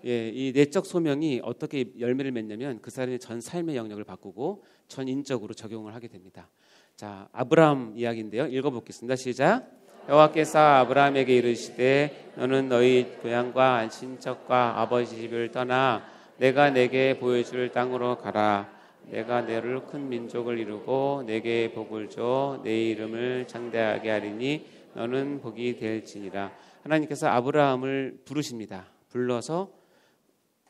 예, 이 내적 소명이 어떻게 열매를 맺냐면 그 사람의 전 삶의 영역을 바꾸고 전 인적으로 적용을 하게 됩니다. 자, 아브라함 이야기인데요. 읽어보겠습니다. 시작. 여호와께서 아브라함에게 이르시되 너는 너희 고향과 친척과 아버지 집을 떠나 내가 내게 보여줄 땅으로 가라. 내가 너를 큰 민족을 이루고 내게 복을 줘 내 이름을 창대하게 하리니 너는 복이 될지니라. 하나님께서 아브라함을 부르십니다. 불러서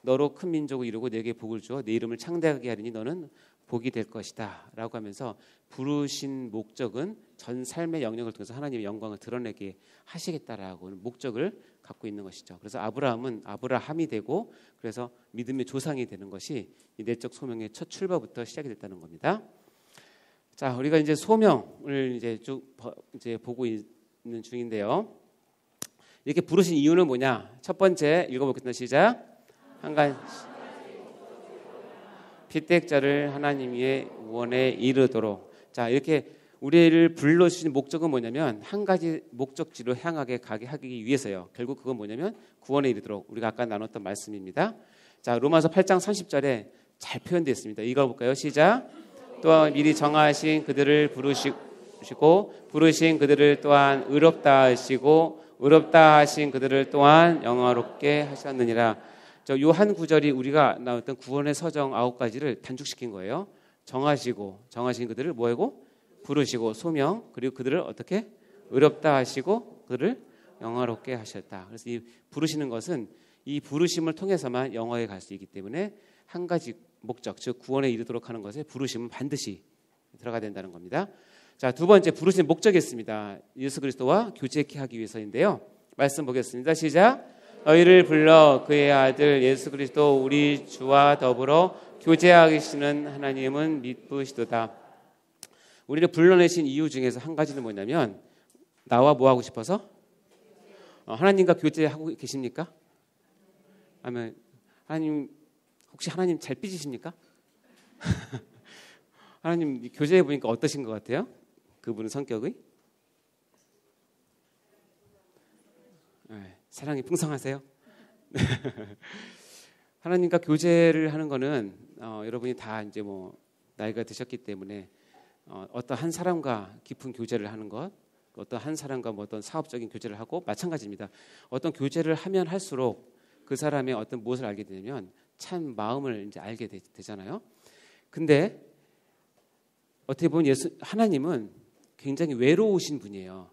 너로 큰 민족을 이루고 내게 복을 주어 내 이름을 창대하게 하리니 너는 복이 될 것이다 라고 하면서 부르신 목적은 전 삶의 영역을 통해서 하나님의 영광을 드러내게 하시겠다라고 하는 목적을 갖고 있는 것이죠. 그래서 아브라함은 아브라함이 되고 그래서 믿음의 조상이 되는 것이 이 내적 소명의 첫 출발부터 시작이 됐다는 겁니다. 자, 우리가 이제 소명을 이제 쭉 이제 보고 있는 중인데요. 이렇게 부르신 이유는 뭐냐? 첫 번째 읽어보겠습니다. 시작. 한 가지 피택자를 하나님의 구원에 이르도록. 자, 이렇게 우리를 불러주신 목적은 뭐냐면 한 가지 목적지로 향하게 가게 하기 위해서요. 결국 그건 뭐냐면 구원에 이르도록. 우리가 아까 나눴던 말씀입니다. 자, 로마서 8장 30절에 잘 표현되어 있습니다. 읽어볼까요? 시작. 또한 미리 정하신 그들을 부르시고 부르신 그들을 또한 의롭다 하시고 의롭다 하신 그들을 또한 영화롭게 하셨느니라. 요 한 구절이 우리가 나왔던 구원의 서정 9가지를 단축시킨 거예요. 정하신 그들을 뭐하고 부르시고 소명, 그리고 그들을 어떻게 의롭다 하시고 그들을 영화롭게 하셨다. 그래서 이 부르시는 것은 이 부르심을 통해서만 영화에 갈 수 있기 때문에 한 가지 목적, 즉 구원에 이르도록 하는 것에 부르심은 반드시 들어가야 된다는 겁니다. 자, 두 번째 부르신 목적이 있습니다. 예수 그리스도와 교제케 하기 위해서인데요. 말씀 보겠습니다. 시작. 너희를 불러 그의 아들 예수 그리스도 우리 주와 더불어 교제하시는 하나님은 미쁘시도다. 우리를 불러내신 이유 중에서 한 가지는 뭐냐면 나와 뭐 하고 싶어서? 하나님과 교제하고 계십니까? 아니면 하나님 혹시 하나님 잘 삐지십니까? 하나님 교제해 보니까 어떠신 것 같아요? 그분의 성격이? 네, 사랑이 풍성하세요? 하나님과 교제를 하는 거는 여러분이 다 이제 뭐 나이가 드셨기 때문에 어떤 한 사람과 깊은 교제를 하는 것, 어떤 한 사람과 뭐 어떤 사업적인 교제를 하고 마찬가지입니다. 어떤 교제를 하면 할수록 그 사람의 어떤 무엇을 알게 되면 참 마음을 이제 알게 되잖아요. 근데 어떻게 보면 하나님은 굉장히 외로우신 분이에요.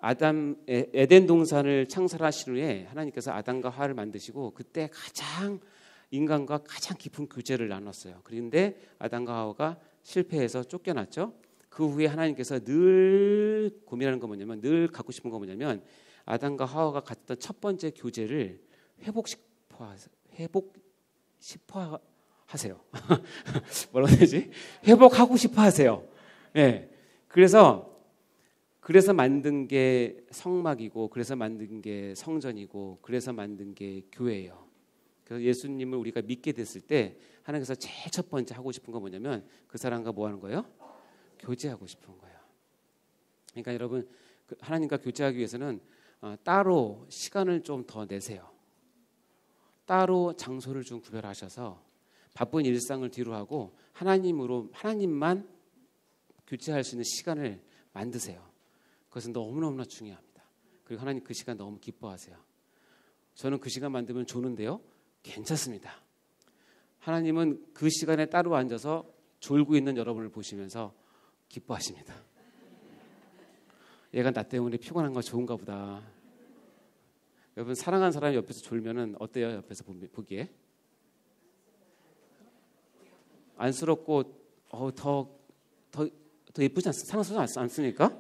에덴 동산을 창설하신 후에 하나님께서 아담과 하와를 만드시고 그때 가장 인간과 가장 깊은 교제를 나눴어요. 그런데 아담과 하와가 실패해서 쫓겨났죠. 그 후에 하나님께서 늘 고민하는 건 뭐냐면 늘 갖고 싶은 건 뭐냐면 아담과 하와가 갖던 첫 번째 교제를 회복 싶어 하세요. 뭐라고 해야 되지? 회복하고 싶어 하세요. 네. 그래서 만든 게 성막이고 그래서 만든 게 성전이고 그래서 만든 게 교회예요. 그래서 예수님을 우리가 믿게 됐을 때 하나님께서 제일 첫 번째 하고 싶은 건 뭐냐면 그 사람과 뭐 하는 거예요? 교제하고 싶은 거예요. 그러니까 여러분 하나님과 교제하기 위해서는 따로 시간을 좀 더 내세요. 따로 장소를 좀 구별하셔서 바쁜 일상을 뒤로 하고 하나님만 교제할 수 있는 시간을 만드세요. 그것은 너무너무나 중요합니다. 그리고 하나님 그 시간 너무 기뻐하세요. 저는 그 시간 만들면 좋은데요. 괜찮습니다. 하나님은 그 시간에 따로 앉아서 졸고 있는 여러분을 보시면서 기뻐하십니다. 얘가 나 때문에 피곤한 거 좋은가 보다. 여러분 사랑하는 사람이 옆에서 졸면은 어때요? 옆에서 보기에? 안쓰럽고 더 예쁘지 사랑스럽지 않습니까?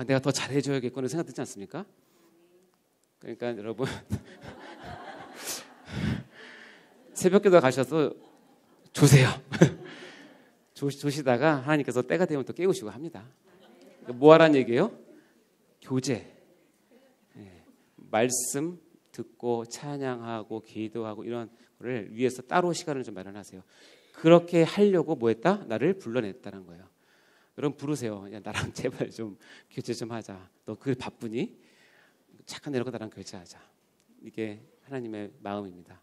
내가 더 잘해줘야겠구나 생각 들지 않습니까? 그러니까 여러분 새벽기도 가셔서 조세요. 조시다가 하나님께서 때가 되면 또 깨우시고 합니다. 뭐 하라는 얘기예요? 교제. 말씀 듣고 찬양하고 기도하고 이런 거를 위해서 따로 시간을 좀 마련하세요. 그렇게 하려고 뭐 했다? 나를 불러냈다는 거예요. 여러분 부르세요. 야, 나랑 제발 좀 교제 좀 하자. 너 그 바쁘니? 잠깐 내려고 나랑 교제하자. 이게 하나님의 마음입니다.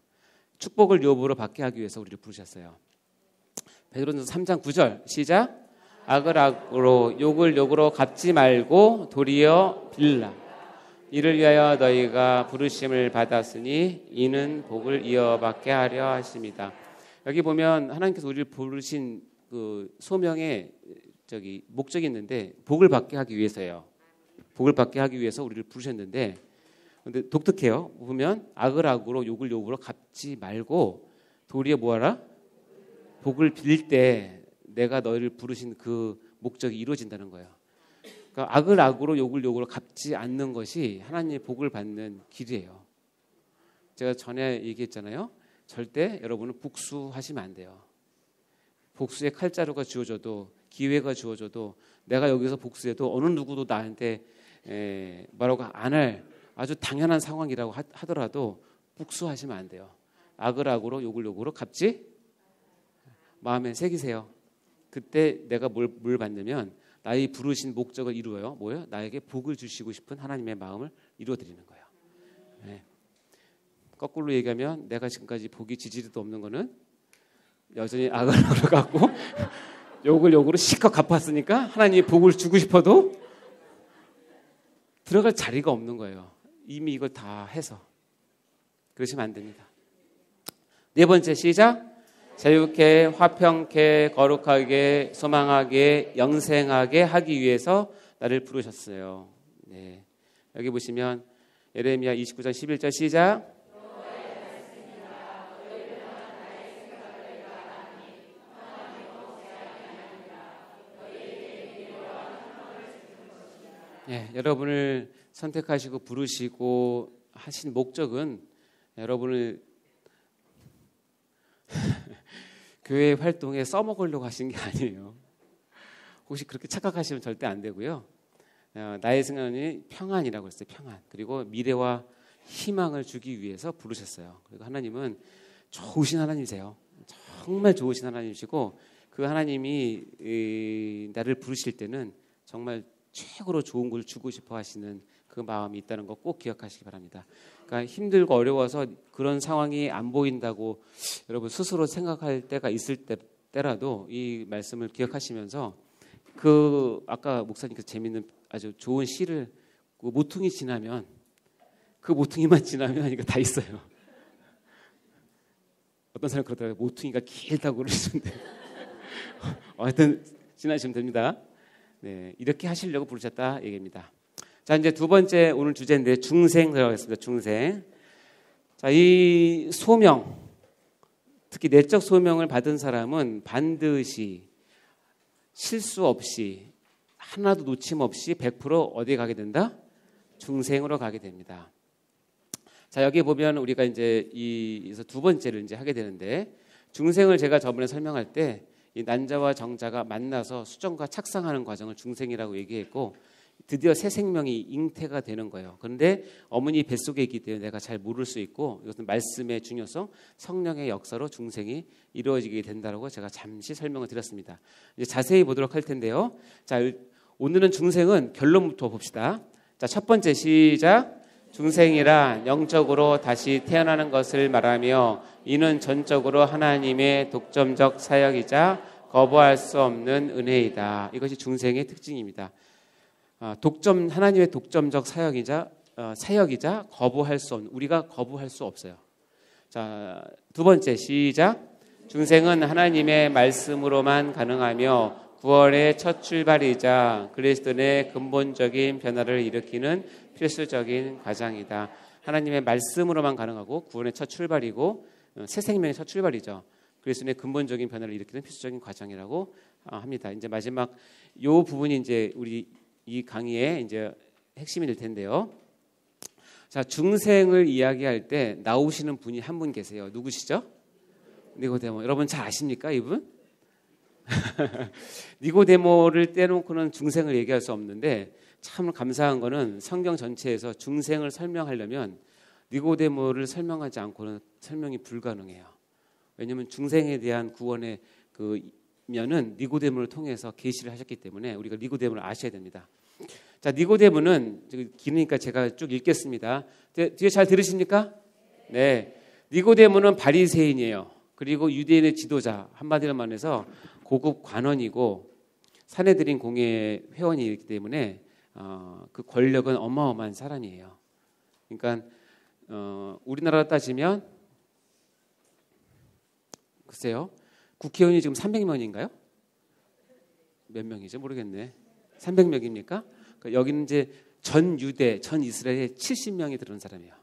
축복을 욥으로 받게 하기 위해서 우리를 부르셨어요. 베드로전서 3장 9절 시작. 악을 악으로 욕을 욕으로 갚지 말고 도리어 빌라. 이를 위하여 너희가 부르심을 받았으니 이는 복을 이어받게 하려 하십니다. 여기 보면 하나님께서 우리를 부르신 그 소명의 목적이 있는데 복을 받게 하기 위해서예요. 복을 받게 하기 위해서 우리를 부르셨는데 근데 독특해요. 보면 악을 악으로 욕을 욕으로 갚지 말고 도리어 뭐하라? 복을 빌 때 내가 너희를 부르신 그 목적이 이루어진다는 거예요. 그러니까 악을 악으로 욕을 욕으로 갚지 않는 것이 하나님의 복을 받는 길이에요. 제가 전에 얘기했잖아요. 절대 여러분은 복수하시면 안 돼요. 복수의 칼자루가 주어져도 기회가 주어져도 내가 여기서 복수해도 어느 누구도 나한테 뭐라고 안 할 아주 당연한 상황이라고 하더라도 복수하시면 안 돼요. 악을 악으로 욕을 욕으로 갚지 마음에 새기세요. 그때 내가 뭘 받냐면 나의 부르신 목적을 이루어요. 뭐예요? 나에게 복을 주시고 싶은 하나님의 마음을 이루어드리는 거예요. 네. 거꾸로 얘기하면 내가 지금까지 복이 지지리도 없는 거는 여전히 악을 악으로 갚고 욕을 욕으로 실컷 갚았으니까 하나님이 복을 주고 싶어도 들어갈 자리가 없는 거예요. 이미 이걸 다 해서. 그러시면 안 됩니다. 네 번째 시작. 자유케 화평케 거룩하게 소망하게 영생하게 하기 위해서 나를 부르셨어요. 네. 여기 보시면 예레미야 29장 11절 시작. 여러분을 선택하시고 부르시고 하신 목적은 여러분을 교회 활동에 써먹으려고 하신 게 아니에요. 혹시 그렇게 착각하시면 절대 안 되고요. 나의 생각은 평안이라고 했어요. 평안. 그리고 미래와 희망을 주기 위해서 부르셨어요. 그리고 하나님은 좋으신 하나님이세요. 정말 좋으신 하나님이시고 그 하나님이 나를 부르실 때는 정말 최고로 좋은 걸 주고 싶어 하시는 그 마음이 있다는 거 꼭 기억하시기 바랍니다. 그러니까 힘들고 어려워서 그런 상황이 안 보인다고 여러분 스스로 생각할 때가 있을 때라도 이 말씀을 기억하시면서 아까 목사님께서 재밌는 아주 좋은 시를 그 모퉁이 지나면 그 모퉁이만 지나면 이거 다 있어요. 어떤 사람이 그러더라고요. 모퉁이가 길다고 그러시는데 하여튼 지나시면 됩니다. 이렇게 하시려고 부르셨다 얘기입니다. 자, 이제 두 번째 오늘 주제인데 중생 들어가겠습니다. 중생. 자, 이 소명, 특히 내적 소명을 받은 사람은 반드시 실수 없이 하나도 놓침 없이 100% 어디에 가게 된다? 중생으로 가게 됩니다. 자, 여기 보면 우리가 이제 이에서 두 번째를 이제 하게 되는데 중생을 제가 저번에 설명할 때 이 난자와 정자가 만나서 수정과 착상하는 과정을 중생이라고 얘기했고 드디어 새 생명이 잉태가 되는 거예요. 그런데 어머니 뱃속에 있기 때문에 내가 잘 모를 수 있고 이것은 말씀의 중요성, 성령의 역사로 중생이 이루어지게 된다고 제가 잠시 설명을 드렸습니다. 이제 자세히 보도록 할 텐데요. 자, 오늘은 중생은 결론부터 봅시다. 자, 첫 번째 시작. 중생이라 영적으로 다시 태어나는 것을 말하며 이는 전적으로 하나님의 독점적 사역이자 거부할 수 없는 은혜이다. 이것이 중생의 특징입니다. 하나님의 독점적 사역이자 거부할 수 없는, 우리가 거부할 수 없어요. 자, 두 번째 시작. 중생은 하나님의 말씀으로만 가능하며 구원의 첫 출발이자 그리스도의 근본적인 변화를 일으키는 필수적인 과정이다. 하나님의 말씀으로만 가능하고 구원의 첫 출발이고 새 생명의 첫 출발이죠. 그리스도의 근본적인 변화를 일으키는 필수적인 과정이라고 합니다. 이제 마지막 요 부분이 이제 우리 이 강의의 이제 핵심이 될 텐데요. 자, 중생을 이야기할 때 나오시는 분이 한 분 계세요. 누구시죠? 니고데모. 여러분 잘 아십니까, 이분? 니고데모를 떼놓고는 중생을 얘기할 수 없는데 참 감사한 거는 성경 전체에서 중생을 설명하려면 니고데모를 설명하지 않고는 설명이 불가능해요. 왜냐하면 중생에 대한 구원의 면은 니고데모를 통해서 계시를 하셨기 때문에 우리가 니고데모를 아셔야 됩니다. 자, 니고데모는 기니까 제가 쭉 읽겠습니다. 뒤에 잘 들으십니까? 네. 니고데모는 바리새인이에요. 그리고 유대인의 지도자, 한마디로 말해서 고급 관원이고 사내들인 공회 회원이기 때문에 그 권력은 어마어마한 사람이에요. 그러니까 우리나라로 따지면 글쎄요. 국회의원이 지금 300명인가요? 몇 명이죠? 모르겠네. 300명입니까? 여기는 이제 전 유대, 전 이스라엘에 70명이 들어온 사람이에요.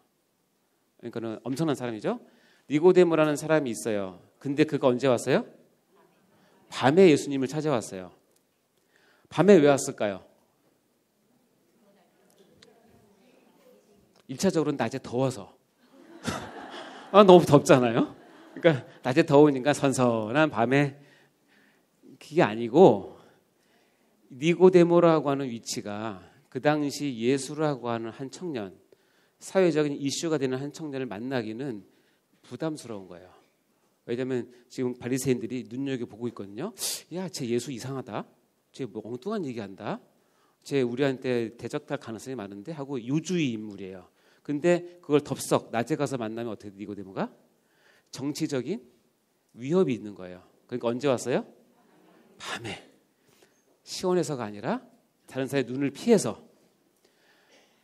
그러니까는 엄청난 사람이죠. 니고데모라는 사람이 있어요. 근데 그가 언제 왔어요? 밤에 예수님을 찾아왔어요. 밤에 왜 왔을까요? 1차적으로는 낮에 더워서. 너무 덥잖아요. 그러니까 낮에 더우니까 선선한 밤에 그게 아니고 니고데모라고 하는 위치가 그 당시 예수라고 하는 한 청년, 사회적인 이슈가 되는 한 청년을 만나기는 부담스러운 거예요. 왜냐하면 지금 바리새인들이 눈여겨보고 있거든요. 야, 쟤 예수 이상하다. 쟤 뭐 엉뚱한 얘기한다. 쟤 우리한테 대적할 가능성이 많은데 하고 유주의 인물이에요. 근데 그걸 덥석 낮에 가서 만나면 어떻게 돼, 니고데모가? 정치적인 위협이 있는 거예요. 그러니까 언제 왔어요? 밤에. 시원해서가 아니라 다른 사람의 눈을 피해서.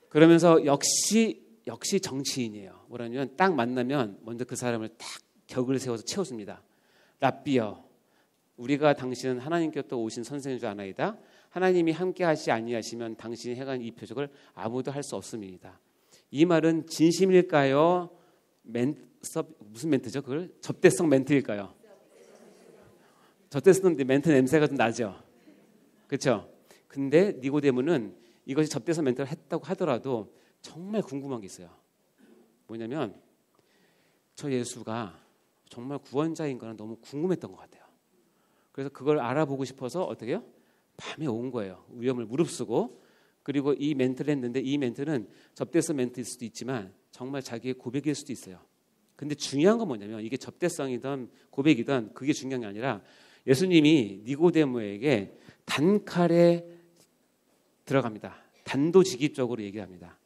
그러면서 역시 정치인이에요. 뭐라냐면 딱 만나면 먼저 그 사람을 딱 격을 세워서 채워줍니다. 랍비여, 우리가 당신은 하나님께로부터 오신 선생인 줄 아나이다. 하나님이 함께하시 아니하시면 당신이 행한 이 표적을 아무도 할 수 없습니다. 이 말은 진심일까요? 무슨 멘트죠? 그걸 접대성 멘트일까요? 접대성 멘트 냄새가 좀 나죠. 그렇죠? 근데 니고데모는 이것이 접대성 멘트를 했다고 하더라도 정말 궁금한 게 있어요. 뭐냐면 저 예수가 정말 구원자인 거는 너무 궁금했던 것 같아요. 그래서 그걸 알아보고 싶어서 어떻게 해요? 밤에 온 거예요. 위험을 무릅쓰고. 그리고 이 멘트를 했는데 이 멘트는 접대성 멘트일 수도 있지만 정말 자기의 고백일 수도 있어요. 근데 중요한 건 뭐냐면 이게 접대성이든 고백이든 그게 중요한 게 아니라 예수님이 니고데모에게 단칼에 들어갑니다. 단도직입적으로 얘기합니다.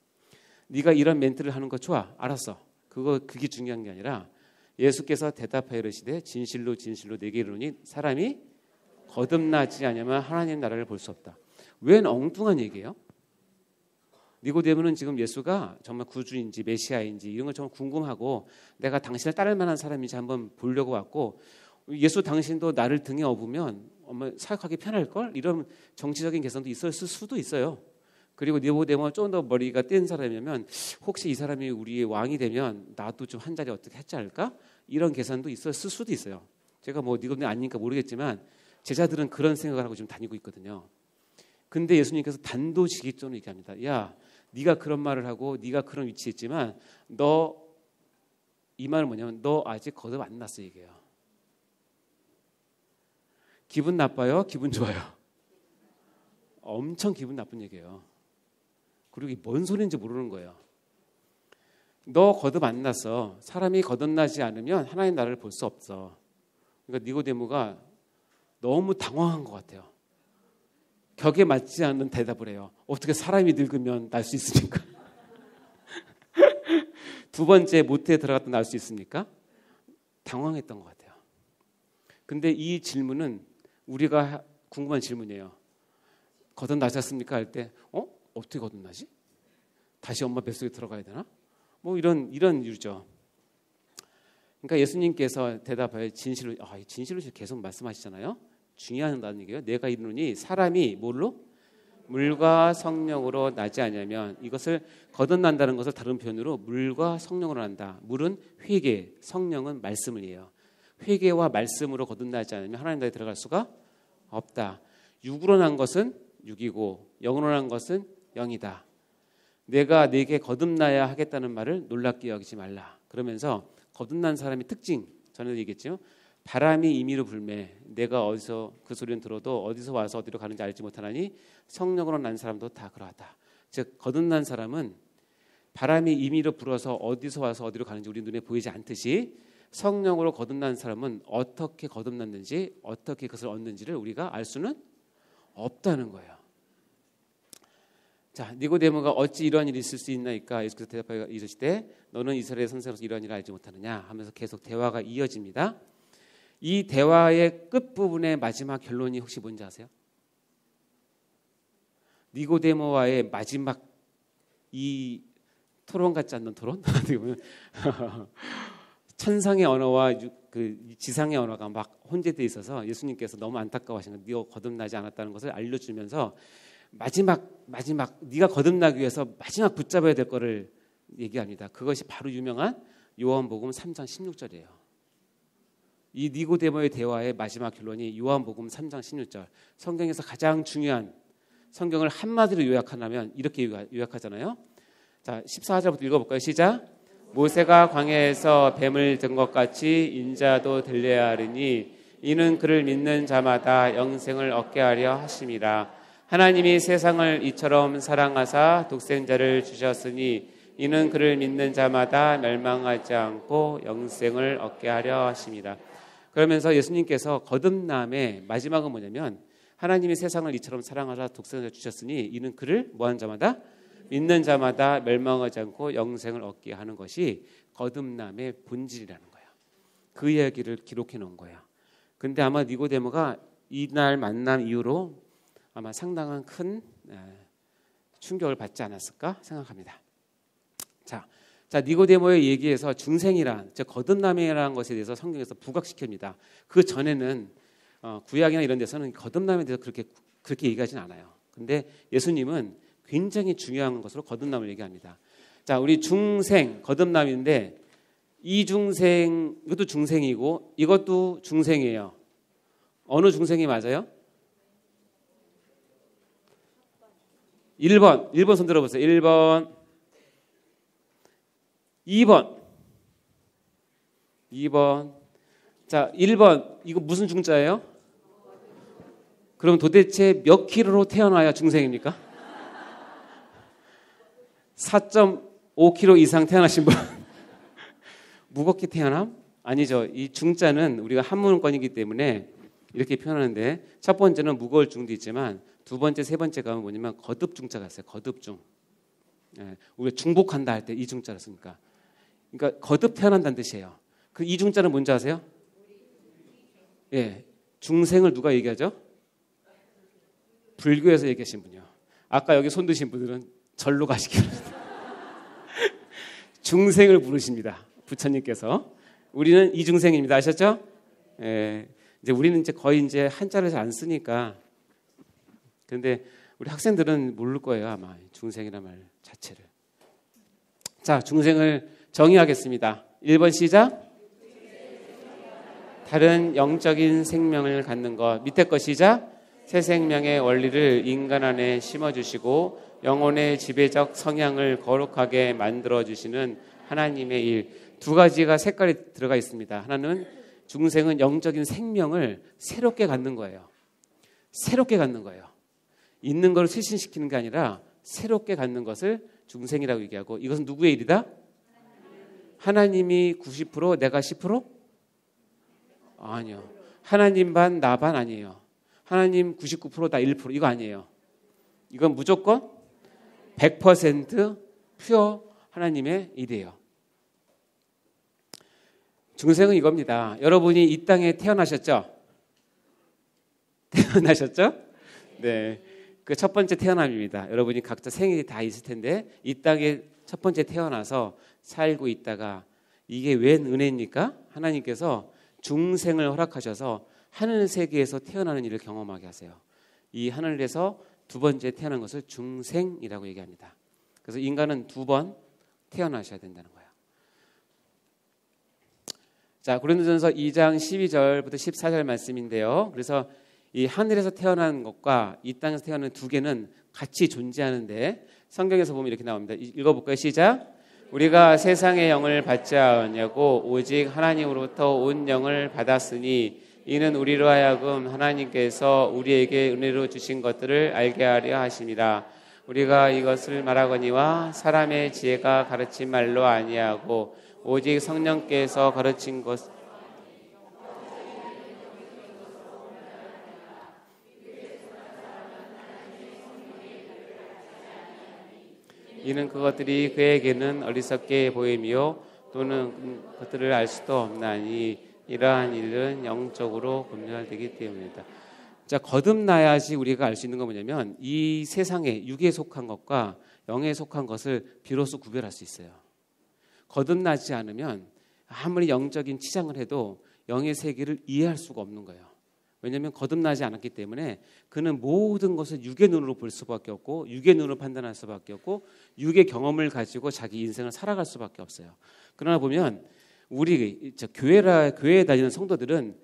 네가 이런 멘트를 하는 거 좋아. 알았어. 그게 중요한 게 아니라 예수께서 대답하여 이르시되 진실로 진실로 내게 이르노니 사람이 거듭나지 않으면 하나님 나라를 볼 수 없다. 웬 엉뚱한 얘기예요? 니고데모는 지금 예수가 정말 구주인지 메시아인지 이런 걸 정말 궁금하고 내가 당신을 따를 만한 사람인지 한번 보려고 왔고 예수 당신도 나를 등에 업으면 사역하기 편할걸? 이런 정치적인 개성도 있었을 수도 있어요. 그리고 니고데모가 좀 더 머리가 뗀 사람이면 혹시 이 사람이 우리의 왕이 되면 나도 좀 한 자리 어떻게 했지 않을까? 이런 계산도 있었을 수도 있어요. 제가 뭐 니고데모 아니니까 모르겠지만 제자들은 그런 생각을 하고 지금 다니고 있거든요. 근데 예수님께서 단도직입적으로 얘기합니다. 야, 네가 그런 말을 하고 네가 그런 위치에 있지만 이 말은 뭐냐면 너 아직 거듭 안 났어 얘기해요. 기분 나빠요? 기분 좋아요? 엄청 기분 나쁜 얘기예요. 그리고 이게 뭔 소리인지 모르는 거예요. 너 거듭 안 났어. 사람이 거듭나지 않으면 하나님 나라를 볼 수 없어. 그러니까 니고데모가 너무 당황한 것 같아요. 격에 맞지 않는 대답을 해요. 어떻게 사람이 늙으면 날 수 있습니까? 두 번째 모태에 들어갔다 날 수 있습니까? 당황했던 것 같아요. 근데 이 질문은 우리가 궁금한 질문이에요. 거듭나셨습니까? 할 때 어떻게 거듭나지? 다시 엄마 뱃속에 들어가야 되나? 뭐 이런 이유죠. 그러니까 예수님께서 대답하여 진실로 계속 말씀하시잖아요. 중요하다는 얘기예요. 내가 이르노니 사람이 뭘로? 물과 성령으로 나지 않으면 이것을 거듭난다는 것을 다른 표현으로 물과 성령으로 난다. 물은 회개, 성령은 말씀을 이에요. 회개와 말씀으로 거듭나지 않으면 하나님 나라에 들어갈 수가 없다. 육으로 난 것은 육이고 영으로 난 것은 영이다. 내가 내게 거듭나야 하겠다는 말을 놀랍게 여기지 말라. 그러면서 거듭난 사람의 특징 전에도 얘기했죠. 바람이 임의로 불매 내가 어디서 그 소리는 들어도 어디서 와서 어디로 가는지 알지 못하나니 성령으로 난 사람도 다 그러하다. 즉 거듭난 사람은 바람이 임의로 불어서 어디서 와서 어디로 가는지 우리 눈에 보이지 않듯이 성령으로 거듭난 사람은 어떻게 거듭났는지 어떻게 그것을 얻는지를 우리가 알 수는 없다는 거예요. 자, 니고데모가 어찌 이러한 일이 있을 수 있나이까? 예수께서 대답하여 이르시되 너는 이스라엘 선생으로서 이러한 일을 알지 못하느냐 하면서 계속 대화가 이어집니다. 이 대화의 끝부분의 마지막 결론이 혹시 뭔지 아세요? 니고데모와의 마지막 이 토론 같지 않는 토론? 천상의 언어와 그 지상의 언어가 막 혼재되어 있어서 예수님께서 너무 안타까워하시는 거예요. 네가 거듭나지 않았다는 것을 알려주면서 마지막 네가 거듭나기 위해서 마지막 붙잡아야 될 거를 얘기합니다. 그것이 바로 유명한 요한복음 3장 16절이에요. 이 니고데모의 대화의 마지막 결론이 요한복음 3장 16절. 성경에서 가장 중요한 성경을 한마디로 요약하려면 이렇게 요약하잖아요. 자, 14절부터 읽어볼까요? 시작. 모세가 광야에서 뱀을 든 것 같이 인자도 들려야 하리니 이는 그를 믿는 자마다 영생을 얻게 하려 하심이라. 하나님이 세상을 이처럼 사랑하사 독생자를 주셨으니 이는 그를 믿는 자마다 멸망하지 않고 영생을 얻게 하려 하심이라. 그러면서 예수님께서 거듭남의 마지막은 뭐냐면 하나님이 세상을 이처럼 사랑하사 독생자를 주셨으니 이는 그를 뭐하는 자마다? 믿는 자마다 멸망하지 않고 영생을 얻게 하는 것이 거듭남의 본질이라는 거예요. 그 이야기를 기록해 놓은 거예요. 근데 아마 니고데모가 이날 만남 이후로 아마 상당한 큰 충격을 받지 않았을까 생각합니다. 자, 니고데모의 얘기에서 중생이란 즉 거듭남이라는 것에 대해서 성경에서 부각시킵니다. 그 전에는 구약이나 이런 데서는 거듭남에 대해서 그렇게 얘기하진 않아요. 근데 예수님은 굉장히 중요한 것으로 거듭남을 얘기합니다. 자, 우리 중생 거듭남인데 이 중생 이것도 중생이고 이것도 중생이에요. 어느 중생이 맞아요? 1번 손 들어보세요. 1번, 2번. 자, 1번. 이거 무슨 중자예요? 그럼 도대체 몇 킬로로 태어나야 중생입니까? 4.5kg 이상 태어나신 분. 무겁게 태어남? 아니죠. 이 중자는 우리가 한문권이기 때문에 이렇게 표현하는데 첫 번째는 무거울 중도 있지만 두 번째, 세 번째 가면 뭐냐면 거듭중자가 있어요. 거듭중. 예, 우리가 중복한다 할 때 이 중자를 쓰니까. 그러니까 거듭 태어난다는 뜻이에요. 그 이 중자는 뭔지 아세요? 예, 중생을 누가 얘기하죠? 불교에서 얘기하신 분이요. 아까 여기 손 드신 분들은 절로 가시기 바랍니다. 중생을 부르십니다. 부처님께서. 우리는 이중생입니다. 아셨죠? 예, 이제 우리는 이제 거의 이제 한자를 잘 안 쓰니까. 그런데 우리 학생들은 모를 거예요. 아마 중생이라는 말 자체를. 자, 중생을 정의하겠습니다. 1번 시작. 다른 영적인 생명을 갖는 것. 밑에 거 시작. 새 생명의 원리를 인간 안에 심어주시고 영혼의 지배적 성향을 거룩하게 만들어주시는 하나님의 일. 두 가지가 색깔이 들어가 있습니다. 하나는 중생은 영적인 생명을 새롭게 갖는 거예요. 새롭게 갖는 거예요. 있는 걸 쇄신시키는 게 아니라 새롭게 갖는 것을 중생이라고 얘기하고 이것은 누구의 일이다? 하나님이 90% 내가 10%? 아니요. 하나님 반 나 반 아니에요. 하나님 99% 나 1% 이거 아니에요. 이건 무조건 100% 퓨어 하나님의 일이에요. 중생은 이겁니다. 여러분이 이 땅에 태어나셨죠? 태어나셨죠? 네. 그 첫 번째 태어남입니다. 여러분이 각자 생일이 다 있을 텐데 이 땅에 첫 번째 태어나서 살고 있다가 이게 웬 은혜입니까? 하나님께서 중생을 허락하셔서 하늘 세계에서 태어나는 일을 경험하게 하세요. 이 하늘에서 두 번째 태어난 것을 중생이라고 얘기합니다. 그래서 인간은 두 번 태어나셔야 된다는 거예요. 자, 고린도전서 2장 12절부터 14절 말씀인데요. 그래서 이 하늘에서 태어난 것과 이 땅에서 태어난 두 개는 같이 존재하는데 성경에서 보면 이렇게 나옵니다. 읽어볼까요? 시작. 우리가 세상의 영을 받지 않냐고 오직 하나님으로부터 온 영을 받았으니 이는 우리로 하여금 하나님께서 우리에게 은혜로 주신 것들을 알게 하려 하심이라. 우리가 이것을 말하거니와 사람의 지혜가 가르친 말로 아니하고 오직 성령께서 가르친 것 이는 그것들이 그에게는 어리석게 보이며 또는 그것들을 알 수도 없나니 이러한 일은 영적으로 분별되기 때문이다. 자, 거듭나야지 우리가 알 수 있는 건 뭐냐면 이 세상에 육에 속한 것과 영에 속한 것을 비로소 구별할 수 있어요. 거듭나지 않으면 아무리 영적인 치장을 해도 영의 세계를 이해할 수가 없는 거예요. 왜냐하면 거듭나지 않았기 때문에 그는 모든 것을 육의 눈으로 볼 수밖에 없고 육의 눈으로 판단할 수밖에 없고 육의 경험을 가지고 자기 인생을 살아갈 수밖에 없어요. 그러나 보면 우리 교회에 다니는 성도들은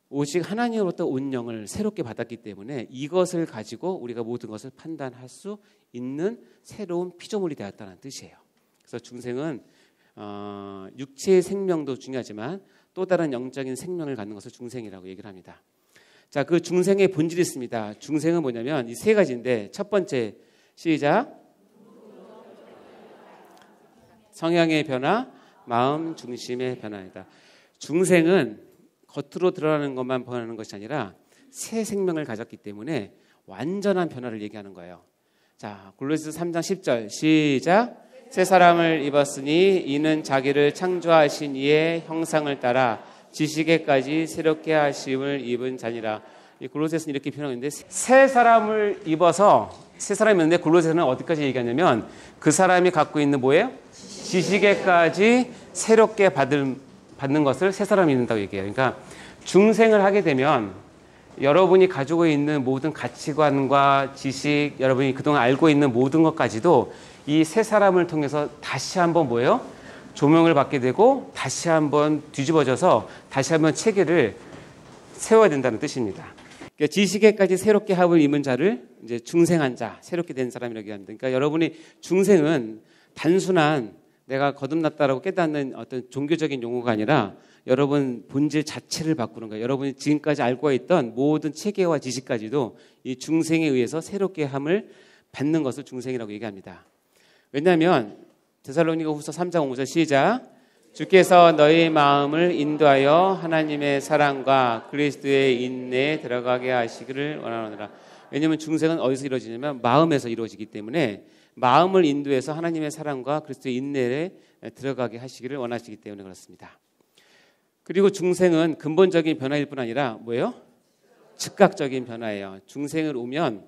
오직 하나님으로부터 온 영을 새롭게 받았기 때문에 이것을 가지고 우리가 모든 것을 판단할 수 있는 새로운 피조물이 되었다는 뜻이에요. 그래서 중생은 육체의 생명도 중요하지만 또 다른 영적인 생명을 갖는 것을 중생이라고 얘기를 합니다. 자, 그 중생의 본질이 있습니다. 중생은 뭐냐면 이 세 가지인데 첫 번째 시작. 성향의 변화, 마음 중심의 변화이다. 중생은 겉으로 드러나는 것만 변하는 것이 아니라 새 생명을 가졌기 때문에 완전한 변화를 얘기하는 거예요. 자, 골로새서 3장 10절 시작. 새 사람을 입었으니 이는 자기를 창조하신 이의 형상을 따라 지식에까지 새롭게 하심을 입은 자니라. 이 골로새서는 이렇게 표현하는데 새 사람을 입어서 새 사람이 있는데 골로새서는 어디까지 얘기하냐면 그 사람이 갖고 있는 뭐예요? 지식에까지 새롭게 받는 것을 새 사람이 입는다고 얘기해요. 그러니까 중생을 하게 되면 여러분이 가지고 있는 모든 가치관과 지식, 여러분이 그동안 알고 있는 모든 것까지도 이 새 사람을 통해서 다시 한번 뭐예요? 조명을 받게 되고 다시 한번 뒤집어져서 다시 한번 체계를 세워야 된다는 뜻입니다. 그러니까 지식에까지 새롭게 합을 입은 자를 이제 중생한 자, 새롭게 된 사람이라고 얘기합니다. 그러니까 여러분이 중생은 단순한 내가 거듭났다라고 깨닫는 어떤 종교적인 용어가 아니라 여러분 본질 자체를 바꾸는 거예요. 여러분이 지금까지 알고 있던 모든 체계와 지식까지도 이 중생에 의해서 새롭게 함을 받는 것을 중생이라고 얘기합니다. 왜냐하면 데살로니가후서 3장 5절 시작. 주께서 너희 마음을 인도하여 하나님의 사랑과 그리스도의 인내에 들어가게 하시기를 원하노라. 왜냐하면 중생은 어디서 이루어지냐면 마음에서 이루어지기 때문에 마음을 인도해서 하나님의 사랑과 그리스도의 인내에 들어가게 하시기를 원하시기 때문에 그렇습니다. 그리고 중생은 근본적인 변화일 뿐 아니라 뭐예요? 즉각적인 변화예요. 중생을 오면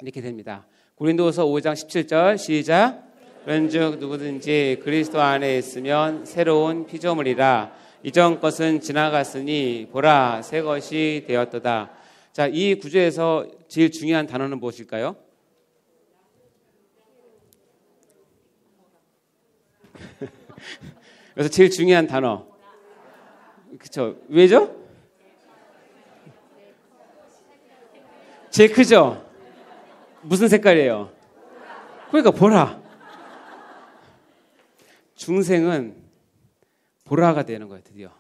이렇게 됩니다. 고린도후서 5장 17절 시작. 그런즉 누구든지 그리스도 안에 있으면 새로운 피조물이라 이전 것은 지나갔으니 보라 새 것이 되었도다. 자, 이 구조에서 제일 중요한 단어는 무엇일까요? 그래서 제일 중요한 단어. 그렇죠? 왜죠? 제일 크죠? 무슨 색깔이에요? 그러니까 보라. 중생은 보라가 되는 거예요. 드디어.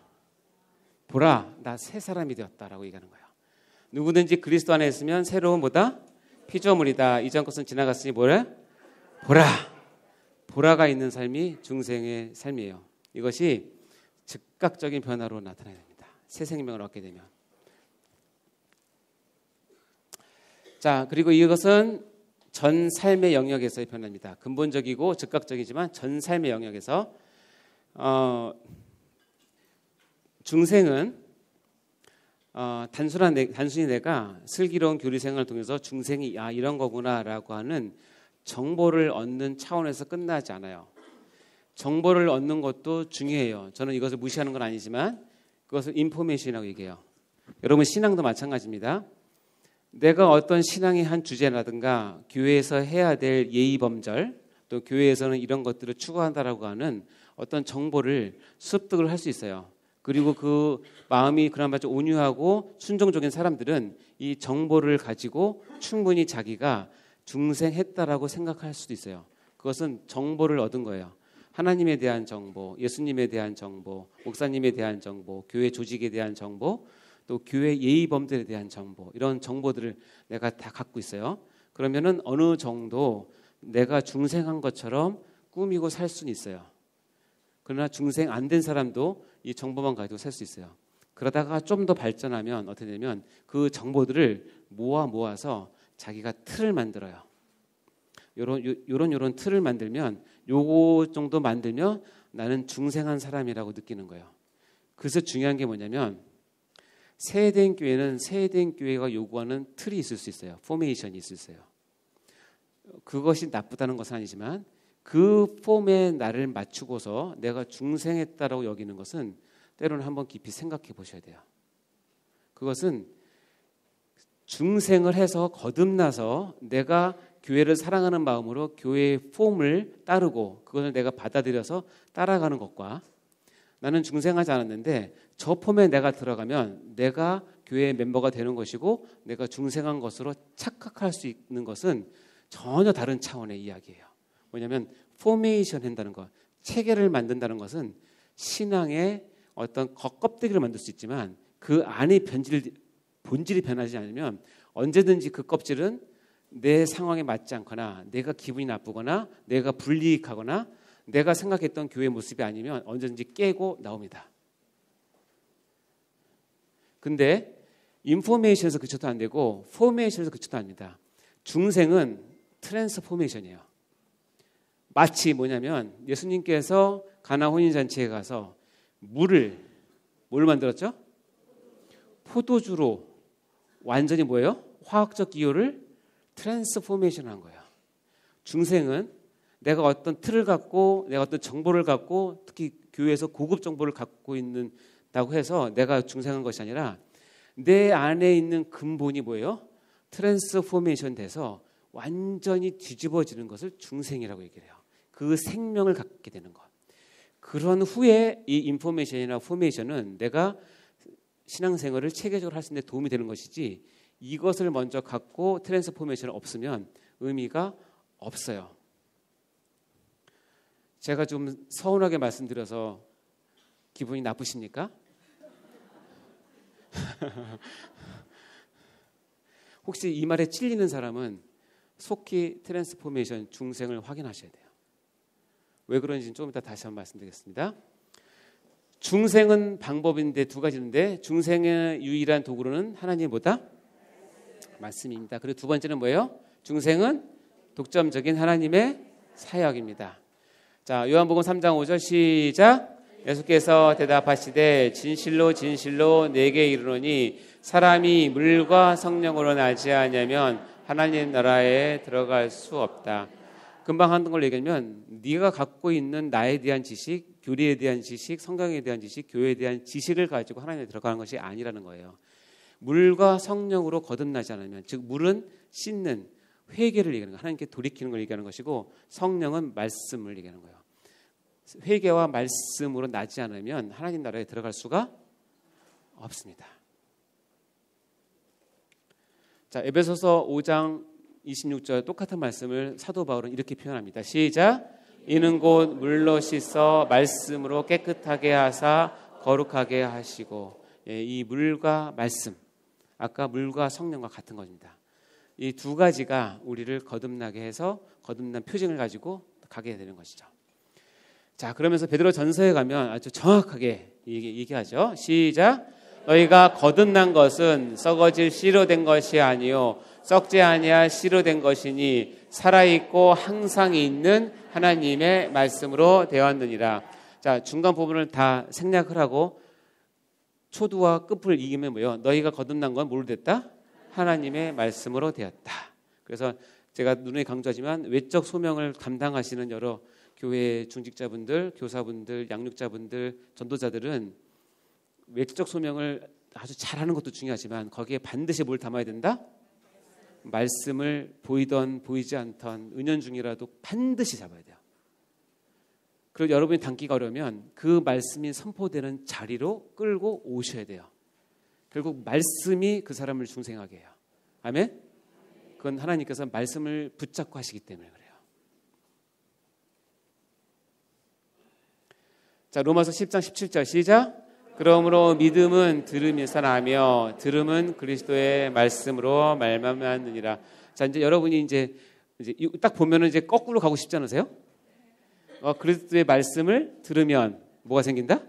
보라, 나 새 사람이 되었다라고 얘기하는 거예요. 누구든지 그리스도 안에 있으면 새로운 뭐다? 피조물이다. 이전 것은 지나갔으니 뭐래? 보라. 보라가 있는 삶이 중생의 삶이에요. 이것이 즉각적인 변화로 나타나야 됩니다. 새 생명을 얻게 되면. 자, 그리고 이것은 전 삶의 영역에서의 변화입니다. 근본적이고 즉각적이지만 전 삶의 영역에서 중생은 단순히 내가 슬기로운 교리 생활을 통해서 중생이 이런 거구나라고 하는 정보를 얻는 차원에서 끝나지 않아요. 정보를 얻는 것도 중요해요. 저는 이것을 무시하는 건 아니지만 그것을 인포메이션이라고 얘기해요. 여러분 신앙도 마찬가지입니다. 내가 어떤 신앙의 한 주제라든가 교회에서 해야 될 예의 범절 또 교회에서는 이런 것들을 추구한다라고 하는 어떤 정보를 습득을 할 수 있어요. 그리고 그 마음이 그나마 좀 온유하고 순종적인 사람들은 이 정보를 가지고 충분히 자기가 중생했다라고 생각할 수도 있어요. 그것은 정보를 얻은 거예요. 하나님에 대한 정보, 예수님에 대한 정보, 목사님에 대한 정보, 교회 조직에 대한 정보, 또 교회 예의범들에 대한 정보, 이런 정보들을 내가 다 갖고 있어요. 그러면은 어느 정도 내가 중생한 것처럼 꾸미고 살 수는 있어요. 그러나 중생 안 된 사람도 이 정보만 가지고 살 수 있어요. 그러다가 좀 더 발전하면 어떻게 되냐면 그 정보들을 모아서 자기가 틀을 만들어요. 요런 틀을 만들면 요거 정도 만들면 나는 중생한 사람이라고 느끼는 거예요. 그래서 중요한 게 뭐냐면 세대인 교회는 세대인 교회가 요구하는 틀이 있을 수 있어요. 포메이션이 있을 수 있어요. 그것이 나쁘다는 것은 아니지만 그 폼에 나를 맞추고서 내가 중생했다라고 여기는 것은 때로는 한번 깊이 생각해 보셔야 돼요. 그것은 중생을 해서 거듭나서 내가 교회를 사랑하는 마음으로 교회의 폼을 따르고 그것을 내가 받아들여서 따라가는 것과 나는 중생하지 않았는데 저 폼에 내가 들어가면 내가 교회의 멤버가 되는 것이고 내가 중생한 것으로 착각할 수 있는 것은 전혀 다른 차원의 이야기예요. 뭐냐면 포메이션 한다는 것, 체계를 만든다는 것은 신앙의 어떤 겉껍데기를 만들 수 있지만 그 안의 본질이 변하지 않으면 언제든지 그 껍질은 내 상황에 맞지 않거나 내가 기분이 나쁘거나 내가 불이익하거나 내가 생각했던 교회 모습이 아니면 언제든지 깨고 나옵니다. 근데 인포메이션에서 그쳐도 안 되고 포메이션에서 그쳐도 안 됩니다. 중생은 트랜스포메이션이에요. 마치 뭐냐면 예수님께서 가나 혼인잔치에 가서 뭘 만들었죠? 포도주로 완전히 뭐예요? 화학적 기호를 트랜스포메이션 한 거예요. 중생은 내가 어떤 틀을 갖고 내가 어떤 정보를 갖고 특히 교회에서 고급 정보를 갖고 있는다고 해서 내가 중생한 것이 아니라 내 안에 있는 근본이 뭐예요? 트랜스포메이션 돼서 완전히 뒤집어지는 것을 중생이라고 얘기를 해요. 그 생명을 갖게 되는 것. 그런 후에 이 인포메이션이나 포메이션은 내가 신앙생활을 체계적으로 할 수 있는 데 도움이 되는 것이지 이것을 먼저 갖고 트랜스포메이션이 없으면 의미가 없어요. 제가 좀 서운하게 말씀드려서 기분이 나쁘십니까? 혹시 이 말에 찔리는 사람은 속히 트랜스포메이션 중생을 확인하셔야 돼요. 왜 그런지는 좀 이따 다시 한번 말씀드리겠습니다. 중생은 방법인데 두 가지인데 중생의 유일한 도구로는 하나님보다 말씀입니다. 그리고 두 번째는 뭐예요? 중생은 독점적인 하나님의 사역입니다. 자, 요한복음 3장 5절 시작. 예수께서 대답하시되 진실로 진실로 내게 이르노니 사람이 물과 성령으로 나지 않으면 하나님 나라에 들어갈 수 없다. 금방 하는 걸 얘기하면 네가 갖고 있는 나에 대한 지식, 교리에 대한 지식, 성경에 대한 지식, 교회에 대한 지식을 가지고 하나님에 들어가는 것이 아니라는 거예요. 물과 성령으로 거듭나지 않으면, 즉 물은 씻는 회개를 얘기하는 거예요. 하나님께 돌이키는 걸 얘기하는 것이고 성령은 말씀을 얘기하는 거예요. 회개와 말씀으로 나지 않으면 하나님 나라에 들어갈 수가 없습니다. 자, 에베소서 5장 26절 똑같은 말씀을 사도 바울은 이렇게 표현합니다. 시작. 이는 곧 물로 씻어 말씀으로 깨끗하게 하사 거룩하게 하시고. 이 물과 말씀, 아까 물과 성령과 같은 것입니다. 이 두 가지가 우리를 거듭나게 해서 거듭난 표징을 가지고 가게 되는 것이죠. 자, 그러면서 베드로 전서에 가면 아주 정확하게 얘기하죠. 시작. 너희가 거듭난 것은 썩어질 씨로 된 것이 아니요 썩지 아니할 씨로 된 것이니 살아있고 항상 있는 하나님의 말씀으로 되었느니라. 자, 중간 부분을 다 생략을 하고 초두와 끝을 이기면 뭐예요? 너희가 거듭난 건 뭘로 됐다? 하나님의 말씀으로 되었다. 그래서 제가 눈에 강조하지만 외적 소명을 담당하시는 여러 교회 중직자분들, 교사분들, 양육자분들, 전도자들은 외적 소명을 아주 잘하는 것도 중요하지만 거기에 반드시 뭘 담아야 된다? 말씀을 보이던 보이지 않던 은연중이라도 반드시 잡아야 돼요. 그리고 여러분이 담기가 어려우면 그 말씀이 선포되는 자리로 끌고 오셔야 돼요. 결국 말씀이 그 사람을 중생하게 해요. 아멘? 그건 하나님께서 말씀을 붙잡고 하시기 때문에 그래요. 자, 로마서 10장 17절 시작. 그러므로 믿음은 들음에서 나며 들음은 그리스도의 말씀으로 말미암느니라. 자, 이제 여러분이 이제 딱 보면은 이제 거꾸로 가고 싶지 않으세요? 그리스도의 말씀을 들으면 뭐가 생긴다?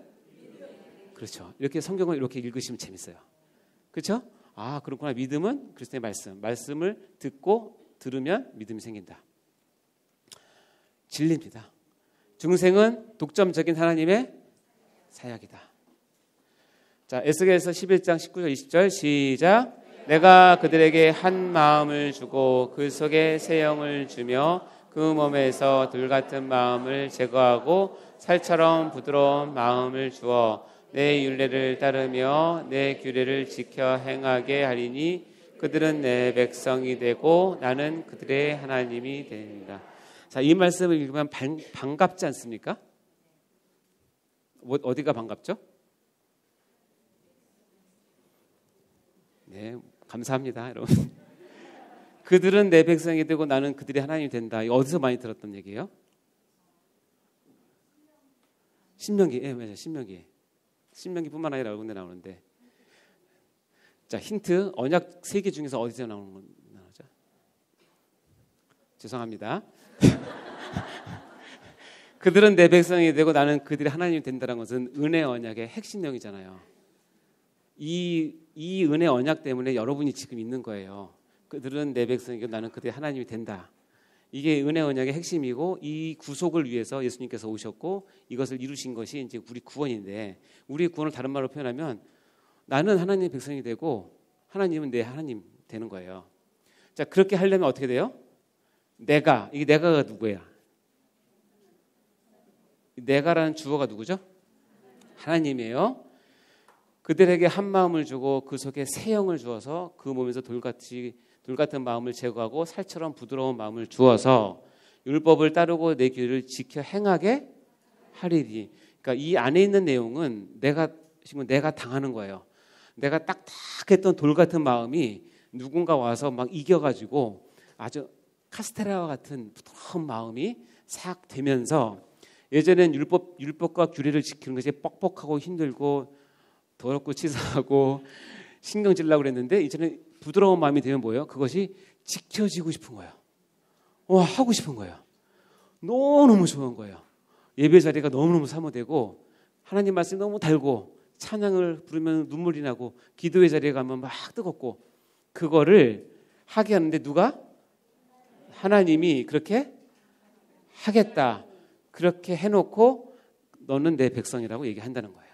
그렇죠. 이렇게 성경을 이렇게 읽으시면 재밌어요. 그렇죠? 아, 그렇구나. 믿음은 그리스도의 말씀. 말씀을 듣고 들으면 믿음이 생긴다. 진리입니다. 중생은 독점적인 하나님의 사역이다. 자, 에스겔서 11장 19절 20절 시작. 내가 그들에게 한 마음을 주고 그 속에 새 영을 주며 그 몸에서 돌 같은 마음을 제거하고 살처럼 부드러운 마음을 주어 내 율례를 따르며 내 규례를 지켜 행하게 하리니 그들은 내 백성이 되고 나는 그들의 하나님이 됩니다. 자, 이 말씀을 읽으면 반갑지 않습니까? 어디가 반갑죠? 네, 감사합니다, 여러분. 그들은 내 백성이 되고 나는 그들의 하나님이 된다. 이거 어디서 많이 들었던 얘기예요? 신명기, 맞아요, 신명기. 신명기뿐만 아니라 여러 군데 나오는데. 자, 힌트. 언약 3개 중에서 어디서 나오는 건 나오죠? 죄송합니다. 그들은 내 백성이 되고 나는 그들의 하나님이 된다는 것은 은혜 언약의 핵심령이잖아요. 이 은혜 언약 때문에 여러분이 지금 있는 거예요. 그들은 내 백성이고 나는 그들의 하나님이 된다. 이게 은혜 언약의 핵심이고 이 구속을 위해서 예수님께서 오셨고 이것을 이루신 것이 이제 우리 구원인데 우리의 구원을 다른 말로 표현하면 나는 하나님의 백성이 되고 하나님은 내 하나님 되는 거예요. 자, 그렇게 하려면 어떻게 돼요? 이게 내가가 누구야? 내가라는 주어가 누구죠? 하나님이에요. 그들에게 한 마음을 주고 그 속에 새 영을 주어서 그 몸에서 돌 같은 마음을 제거하고 살처럼 부드러운 마음을 주어서 율법을 따르고 내 규례를 지켜 행하게 하리니. 그러니까 이 안에 있는 내용은 내가 당하는 거예요. 내가 딱딱했던 돌 같은 마음이 누군가 와서 막 이겨가지고 아주 카스테라와 같은 부드러운 마음이 싹 되면서 예전엔 율법과 규례를 지키는 것이 뻑뻑하고 힘들고 더럽고 치사하고 신경질 나고 그랬는데 이제는 부드러운 마음이 되면 뭐예요? 그것이 지켜지고 싶은 거예요. 하고 싶은 거예요. 너무너무 좋은 거예요. 예배 자리가 너무너무 사모되고 하나님 말씀이 너무 달고 찬양을 부르면 눈물이 나고 기도의 자리에 가면 막 뜨겁고 그거를 하게 하는데 누가? 하나님이 그렇게 하겠다. 그렇게 해놓고 너는 내 백성이라고 얘기한다는 거예요.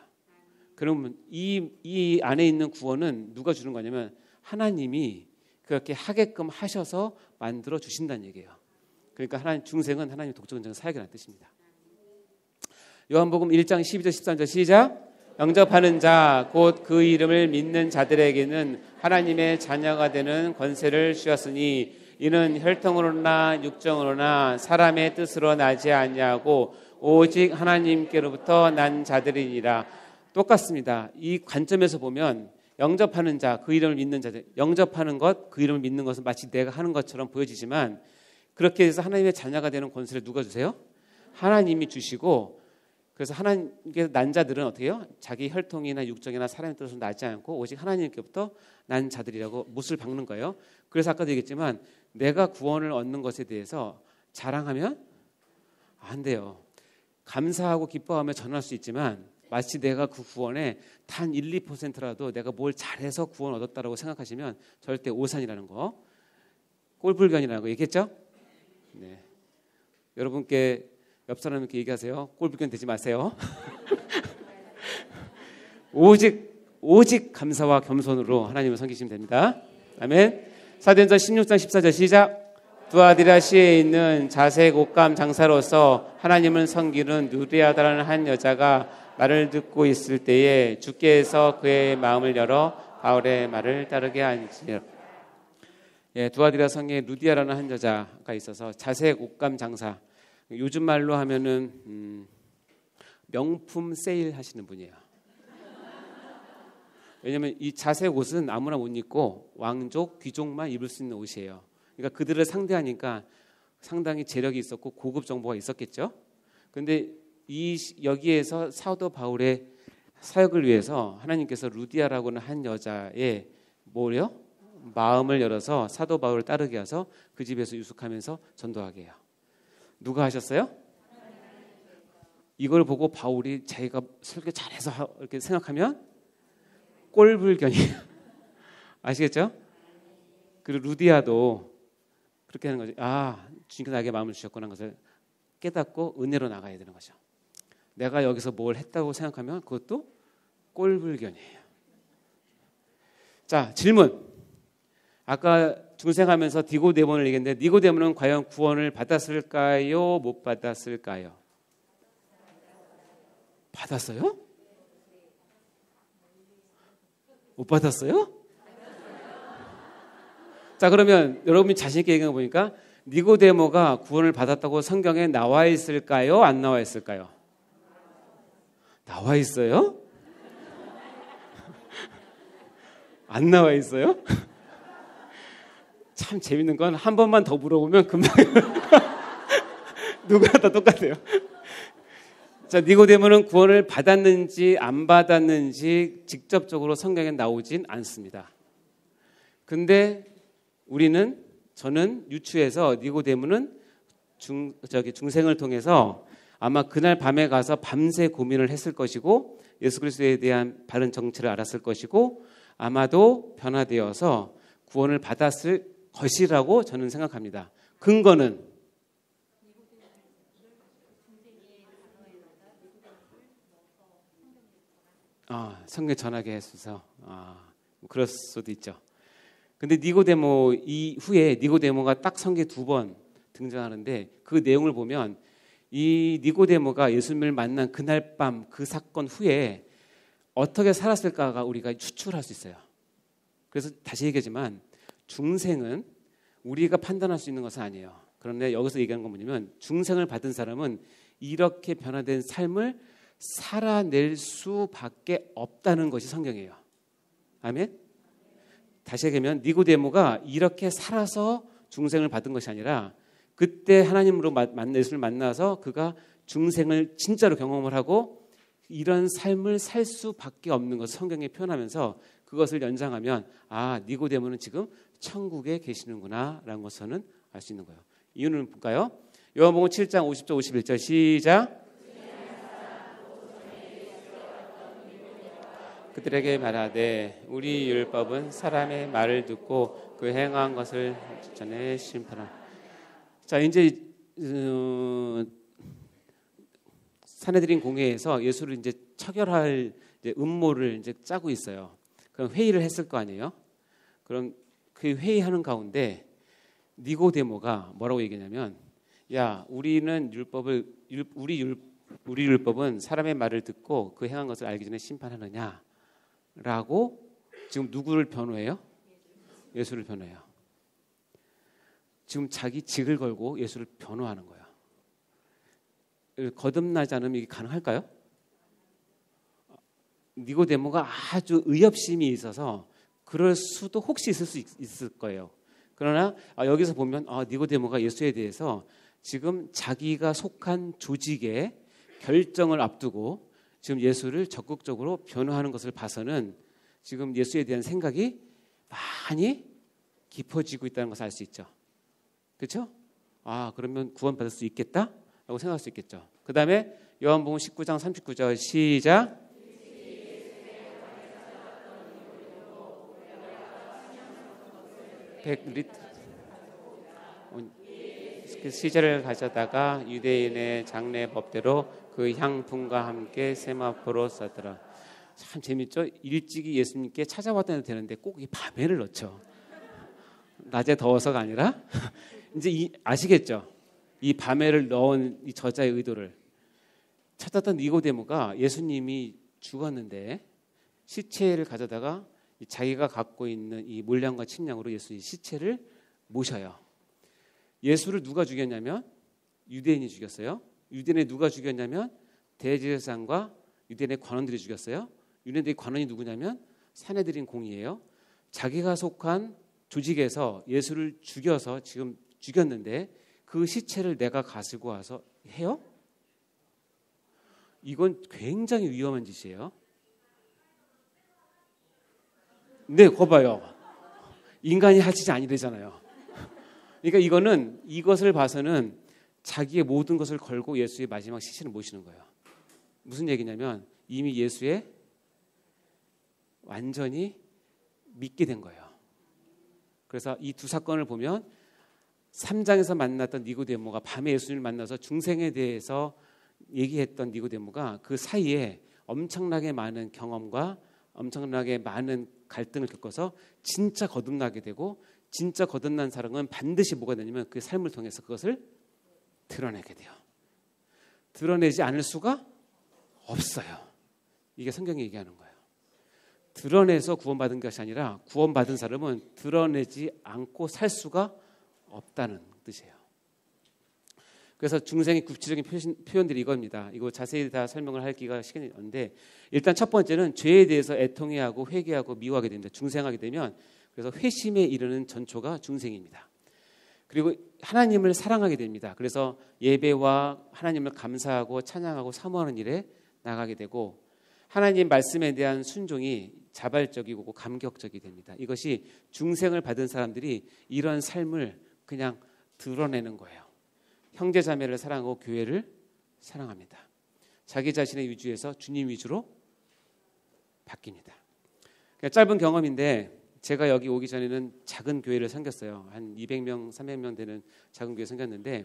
그러면 이 안에 있는 구원은 누가 주는 거냐면 하나님이 그렇게 하게끔 하셔서 만들어 주신다는 얘기예요. 그러니까 하나님 중생은 하나님 독점적 사역이라는 뜻입니다. 요한복음 1장 12절 13절 시작. 영접하는 자 곧 그 이름을 믿는 자들에게는 하나님의 자녀가 되는 권세를 주셨으니 이는 혈통으로나 육정으로나 사람의 뜻으로 나지 아니하고 오직 하나님께로부터 난 자들이니라. 똑같습니다. 이 관점에서 보면 영접하는 자, 그 이름을 믿는 자들, 영접하는 것, 그 이름을 믿는 것은 마치 내가 하는 것처럼 보여지지만 그렇게 해서 하나님의 자녀가 되는 권세를 누가 주세요? 하나님이 주시고 그래서 하나님께서 난 자들은 어떻게 해요? 자기 혈통이나 육정이나 사람의 뜻으로 나지 않고 오직 하나님께부터 난 자들이라고 못을 박는 거예요. 그래서 아까도 얘기했지만 내가 구원을 얻는 것에 대해서 자랑하면 안 돼요. 감사하고 기뻐하며 전할 수 있지만 마치 내가 그 구원에 단 1, 2%라도 내가 뭘 잘해서 구원 얻었다라고 생각하시면 절대 오산이라는 거, 꼴불견이라는 거 얘기했죠? 네. 여러분께 옆 사람께 얘기하세요. 꼴불견 되지 마세요. 오직 감사와 겸손으로 하나님을 섬기시면 됩니다. 아멘. 사도행전 16장 14절 시작. 두아디라시에 있는 자색 옷감 장사로서 하나님을 섬기는 누리아다라는 한 여자가 말을 듣고 있을 때에 주께서 그의 마음을 열어 바울의 말을 따르게 하시니라. 두아디라 성에 루디아라는 한 여자가 있어서 자색 옷감 장사. 요즘 말로 하면은 명품 세일 하시는 분이에요. 왜냐하면 이 자색 옷은 아무나 못 입고 왕족, 귀족만 입을 수 있는 옷이에요. 그러니까 그들을 상대하니까 상당히 재력이 있었고 고급 정보가 있었겠죠. 그런데 여기에서 사도 바울의 사역을 위해서 하나님께서 루디아라고는 한 여자의 마음을 열어서 사도 바울을 따르게 해서 그 집에서 유숙하면서 전도하게 해요. 누가 하셨어요? 이걸 보고 바울이 자기가 설교 잘해서 이렇게 생각하면 꼴불견이에요. 아시겠죠? 그리고 루디아도 그렇게 하는 거죠. 주님께서 나에게 마음을 주셨구나 하는 것을 깨닫고 은혜로 나가야 되는 거죠. 내가 여기서 뭘 했다고 생각하면 그것도 꼴불견이에요. 자, 질문. 아까 중생하면서 니고데모를 얘기했는데 니고데모는 과연 구원을 받았을까요? 못 받았을까요? 받았어요? 못 받았어요? 자, 그러면 여러분이 자신 있게 얘기해 보니까 니고데모가 구원을 받았다고 성경에 나와 있을까요? 안 나와 있을까요? 나와 있어요? 안 나와 있어요? 참 재밌는 건 한 번만 더 물어보면 금방 누가 다 똑같아요. 자, 니고데모는 구원을 받았는지 안 받았는지 직접적으로 성경에 나오진 않습니다. 근데 저는 유추해서 니고데모는 중생을 통해서 아마 그날 밤에 가서 밤새 고민을 했을 것이고 예수 그리스도에 대한 바른 정체를 알았을 것이고 아마도 변화되어서 구원을 받았을 것이라고 저는 생각합니다. 근거는 성경 전하게 해서 그럴 수도 있죠. 근데 니고데모 이후에 니고데모가 딱 성경에 2번 등장하는데 그 내용을 보면 이 니고데모가 예수님을 만난 그날 밤 그 사건 후에 어떻게 살았을까가 우리가 추측할 수 있어요. 그래서 다시 얘기하지만 중생은 우리가 판단할 수 있는 것은 아니에요. 그런데 여기서 얘기하는 건 뭐냐면 중생을 받은 사람은 이렇게 변화된 삶을 살아낼 수밖에 없다는 것이 성경이에요. 아멘. 다시 얘기하면 니고데모가 이렇게 살아서 중생을 받은 것이 아니라 그때 하나님으로 예수를 만나서 그가 중생을 진짜로 경험을 하고 이런 삶을 살 수밖에 없는 것을 성경에 표현하면서 그것을 연장하면 아, 니고데모는 지금 천국에 계시는구나 라는 것을 알 수 있는 거예요. 이유는 볼까요? 요한복음 7장 50절 51절 시작. 그들에게 말하되 우리 율법은 사람의 말을 듣고 그 행한 것을 전에 심판하라. 자, 이제 산헤드린 공회에서 예수를 이제 처결할 이제 음모를 이제 짜고 있어요. 그럼 회의를 했을 거 아니에요? 그럼 그 회의하는 가운데 니고데모가 뭐라고 얘기냐면, 야, 우리는 우리 율법은 사람의 말을 듣고 그 행한 것을 알기 전에 심판하느냐라고 지금 누구를 변호해요? 예수를 변호해요. 지금 자기 직을 걸고 예수를 변호하는 거예요. 거듭나지 않으면 이게 가능할까요? 니고데모가 아주 의협심이 있어서 그럴 수도 혹시 있을 거예요. 그러나 여기서 보면 니고데모가 예수에 대해서 지금 자기가 속한 조직의 결정을 앞두고 지금 예수를 적극적으로 변호하는 것을 봐서는 지금 예수에 대한 생각이 많이 깊어지고 있다는 것을 알 수 있죠. 그렇죠? 그러면 구원받을 수 있겠다라고 생각할 수 있겠죠. 그 다음에 요한복음 19장 39절 시작. 시제를 가져다가 유대인의 장례 법대로 그 향품과 함께 세마포로 싸더라. 참 재밌죠? 일찍이 예수님께 찾아왔다는 되는데 꼭 이 밤에를 넣죠. 낮에 더워서가 아니라 이제 아시겠죠? 이 밤에를 넣은 이 저자의 의도를 찾았던 니고데모가 예수님이 죽었는데 시체를 가져다가 자기가 갖고 있는 이 몰량과 침량으로 예수의 시체를 모셔요. 예수를 누가 죽였냐면 유대인이 죽였어요. 유대인이 누가 죽였냐면 대제사장과 유대인의 관원들이 죽였어요. 유대인의 관원이 누구냐면 산헤드린 공의예요. 자기가 속한 조직에서 예수를 죽여서 지금 죽였는데 그 시체를 내가 가지고 와서 해요? 이건 굉장히 위험한 짓이에요. 네, 거 봐요. 인간이 할 짓이 아니래잖아요. 그러니까 이것을 봐서는 자기의 모든 것을 걸고 예수의 마지막 시체를 모시는 거예요. 무슨 얘기냐면 이미 예수에 완전히 믿게 된 거예요. 그래서 이 두 사건을 보면 3장에서 만났던 니고데모가 밤에 예수님을 만나서 중생에 대해서 얘기했던 니고데모가 그 사이에 엄청나게 많은 경험과 엄청나게 많은 갈등을 겪어서 진짜 거듭나게 되고 진짜 거듭난 사람은 반드시 뭐가 되냐면 그 삶을 통해서 그것을 드러내게 돼요. 드러내지 않을 수가 없어요. 이게 성경이 얘기하는 거예요. 드러내서 구원받은 것이 아니라 구원받은 사람은 드러내지 않고 살 수가 없다는 뜻이에요. 그래서 중생의 구체적인 표현들이 이겁니다. 이거 자세히 다 설명을 할 기가 시간이 없는데 일단 첫 번째는 죄에 대해서 애통해하고 회개하고 미워하게 됩니다. 중생하게 되면 그래서 회심에 이르는 전초가 중생입니다. 그리고 하나님을 사랑하게 됩니다. 그래서 예배와 하나님을 감사하고 찬양하고 사모하는 일에 나가게 되고 하나님 말씀에 대한 순종이 자발적이고 감격적이 됩니다. 이것이 중생을 받은 사람들이 이런 삶을 그냥 드러내는 거예요. 형제 자매를 사랑하고 교회를 사랑합니다. 자기 자신의 위주에서 주님 위주로 바뀝니다. 그러니까 짧은 경험인데 제가 여기 오기 전에는 작은 교회를 섬겼어요. 한 200명, 300명 되는 작은 교회 섬겼는데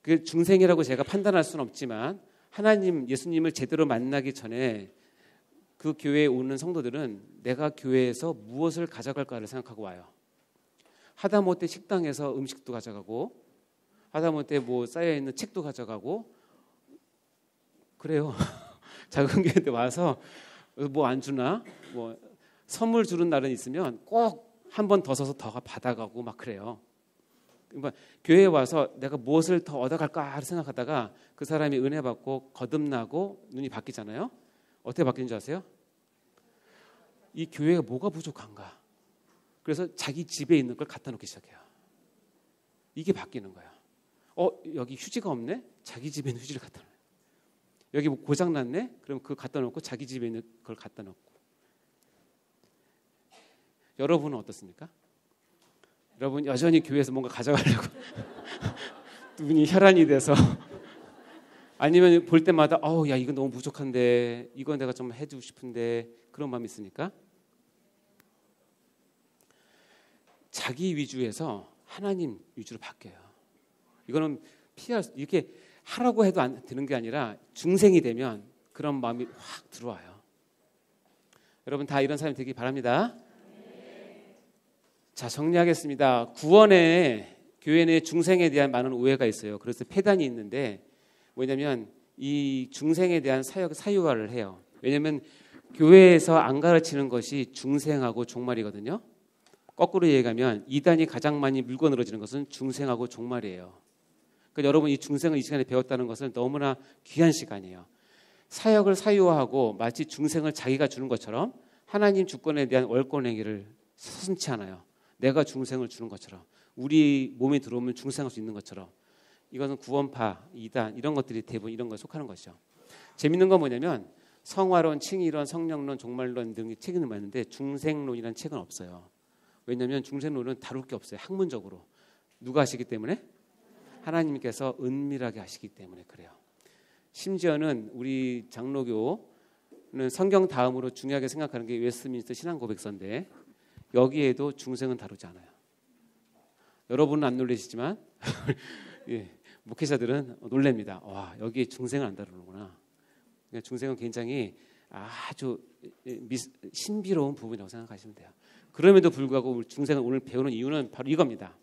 그 중생이라고 제가 판단할 수는 없지만 하나님, 예수님을 제대로 만나기 전에 그 교회에 오는 성도들은 내가 교회에서 무엇을 가져갈까를 생각하고 와요. 하다못해 식당에서 음식도 가져가고 하다못해 뭐 쌓여있는 책도 가져가고 그래요. 작은 교회에 와서 뭐 안 주나 뭐 선물 주는 날은 있으면 꼭 한 번 더 서서 더 받아가고 막 그래요. 그러니까 교회에 와서 내가 무엇을 더 얻어갈까 생각하다가 그 사람이 은혜 받고 거듭나고 눈이 바뀌잖아요. 어떻게 바뀌는 줄 아세요? 이 교회가 뭐가 부족한가? 그래서 자기 집에 있는 걸 갖다 놓기 시작해요. 이게 바뀌는 거예요. 여기 휴지가 없네? 자기 집에 있는 휴지를 갖다 놓아요. 여기 뭐 고장 났네? 그럼 그거 갖다 놓고 자기 집에 있는 걸 갖다 놓고. 여러분은 어떻습니까? 여러분 여전히 교회에서 뭔가 가져가려고 눈이 혈안이 돼서 아니면 볼 때마다 야 이거 너무 부족한데 이건 내가 좀 해주고 싶은데 그런 마음이 있으니까 자기 위주에서 하나님 위주로 바뀌어요. 이거는 이렇게 하라고 해도 안 되는 게 아니라 중생이 되면 그런 마음이 확 들어와요. 여러분 다 이런 사람이 되기 바랍니다. 자, 정리하겠습니다. 구원에 교회 내 중생에 대한 많은 오해가 있어요. 그래서 폐단이 있는데 뭐냐면 이 중생에 대한 사유화를 해요. 왜냐하면 교회에서 안 가르치는 것이 중생하고 종말이거든요. 거꾸로 얘기하면 이단이 가장 많이 물고 늘어지는 것은 중생하고 종말이에요. 그러니까 여러분 이 중생을 이 시간에 배웠다는 것은 너무나 귀한 시간이에요. 사역을 사유화하고 마치 중생을 자기가 주는 것처럼 하나님 주권에 대한 월권 행위를 서슴지 않아요. 내가 중생을 주는 것처럼 우리 몸에 들어오면 중생할 수 있는 것처럼 이것은 구원파, 이단 이런 것들이 대부분 이런 거에 속하는 것이죠. 재밌는 건 뭐냐면 성화론, 칭의론, 성령론, 종말론 등의 책은 많은데 중생론이라는 책은 없어요. 왜냐하면 중생론은 다룰 게 없어요. 학문적으로. 누가 하시기 때문에? 하나님께서 은밀하게 하시기 때문에 그래요. 심지어는 우리 장로교는 성경 다음으로 중요하게 생각하는 게 웨스트민스터 신앙고백서인데 여기에도 중생은 다루지 않아요. 여러분은 안 놀라시지만 예, 목회자들은 놀랍니다. 와, 여기에 중생을 안 다루는구나. 중생은 굉장히 아주 신비로운 부분이라고 생각하시면 돼요. 그럼에도 불구하고 중생을 오늘 배우는 이유는 바로 이겁니다.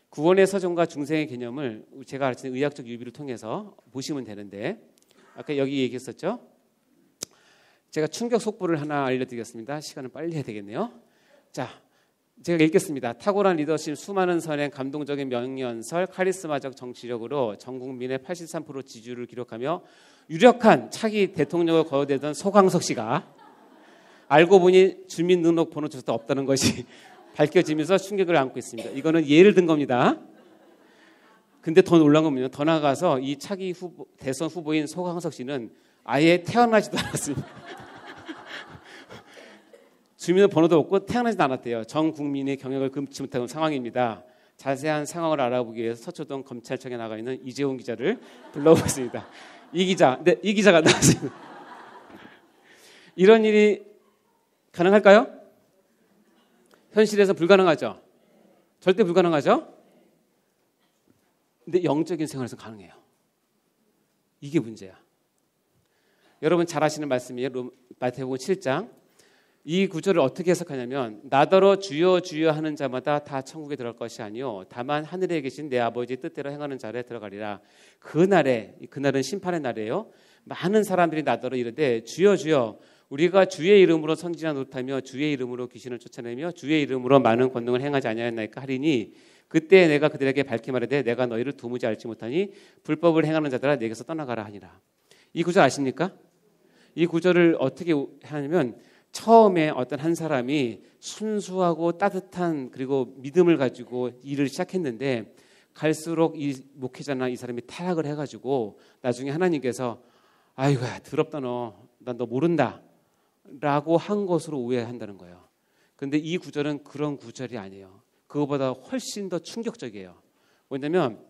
구원의 서정과 중생의 개념을 제가 가르치는 의학적 유비를 통해서 보시면 되는데 아까 여기 얘기했었죠. 제가 충격 속보를 하나 알려드리겠습니다. 시간을 빨리 해야 되겠네요. 자, 제가 읽겠습니다. 탁월한 리더십, 수많은 선행, 감동적인 명연설, 카리스마적 정치력으로 전 국민의 83% 지지율을 기록하며 유력한 차기 대통령을 거론되던 소강석 씨가 알고 보니 주민등록번호 조사도 없다는 것이 밝혀지면서 충격을 안고 있습니다. 이거는 예를 든 겁니다. 근데 더 놀라운 겁니다. 더 나아가서 이 차기 대선 후보인 소강석 씨는 아예 태어나지도 않았습니다. 주민번호도 없고 태어나지도 않았대요. 전 국민의 경력을 금치 못하는 상황입니다. 자세한 상황을 알아보기 위해서 서초동 검찰청에 나가 있는 이재훈 기자를 불러보겠습니다. 이 기자가 나왔습니다. 이런 일이 가능할까요? 현실에서 불가능하죠. 절대 불가능하죠. 근데 영적인 생활에서 가능해요. 이게 문제야. 여러분 잘 아시는 말씀이에요. 마태복음 7장. 이 구절을 어떻게 해석하냐면 나더러 주여 주여 하는 자마다 다 천국에 들어갈 것이 아니요 다만 하늘에 계신 내 아버지의 뜻대로 행하는 자에 들어가리라. 그날은 심판의 날이에요. 많은 사람들이 나더러 이르되 주여 주여 우리가 주의 이름으로 선지자 노릇하며 주의 이름으로 귀신을 쫓아내며 주의 이름으로 많은 권능을 행하지 아니하였나이까 하리니 그때 내가 그들에게 밝히 말하되 내가 너희를 도무지 알지 못하니 불법을 행하는 자들아 내게서 떠나가라 하니라. 이 구절 아십니까? 이 구절을 어떻게 하냐면 처음에 어떤 한 사람이 순수하고 따뜻한 그리고 믿음을 가지고 일을 시작했는데 갈수록 이 목회자나 이 사람이 타락을 해가지고 나중에 하나님께서 아이고야 더럽다 난 너 모른다 라고 한 것으로 오해한다는 거예요. 그런데 이 구절은 그런 구절이 아니에요. 그거보다 훨씬 더 충격적이에요. 왜냐하면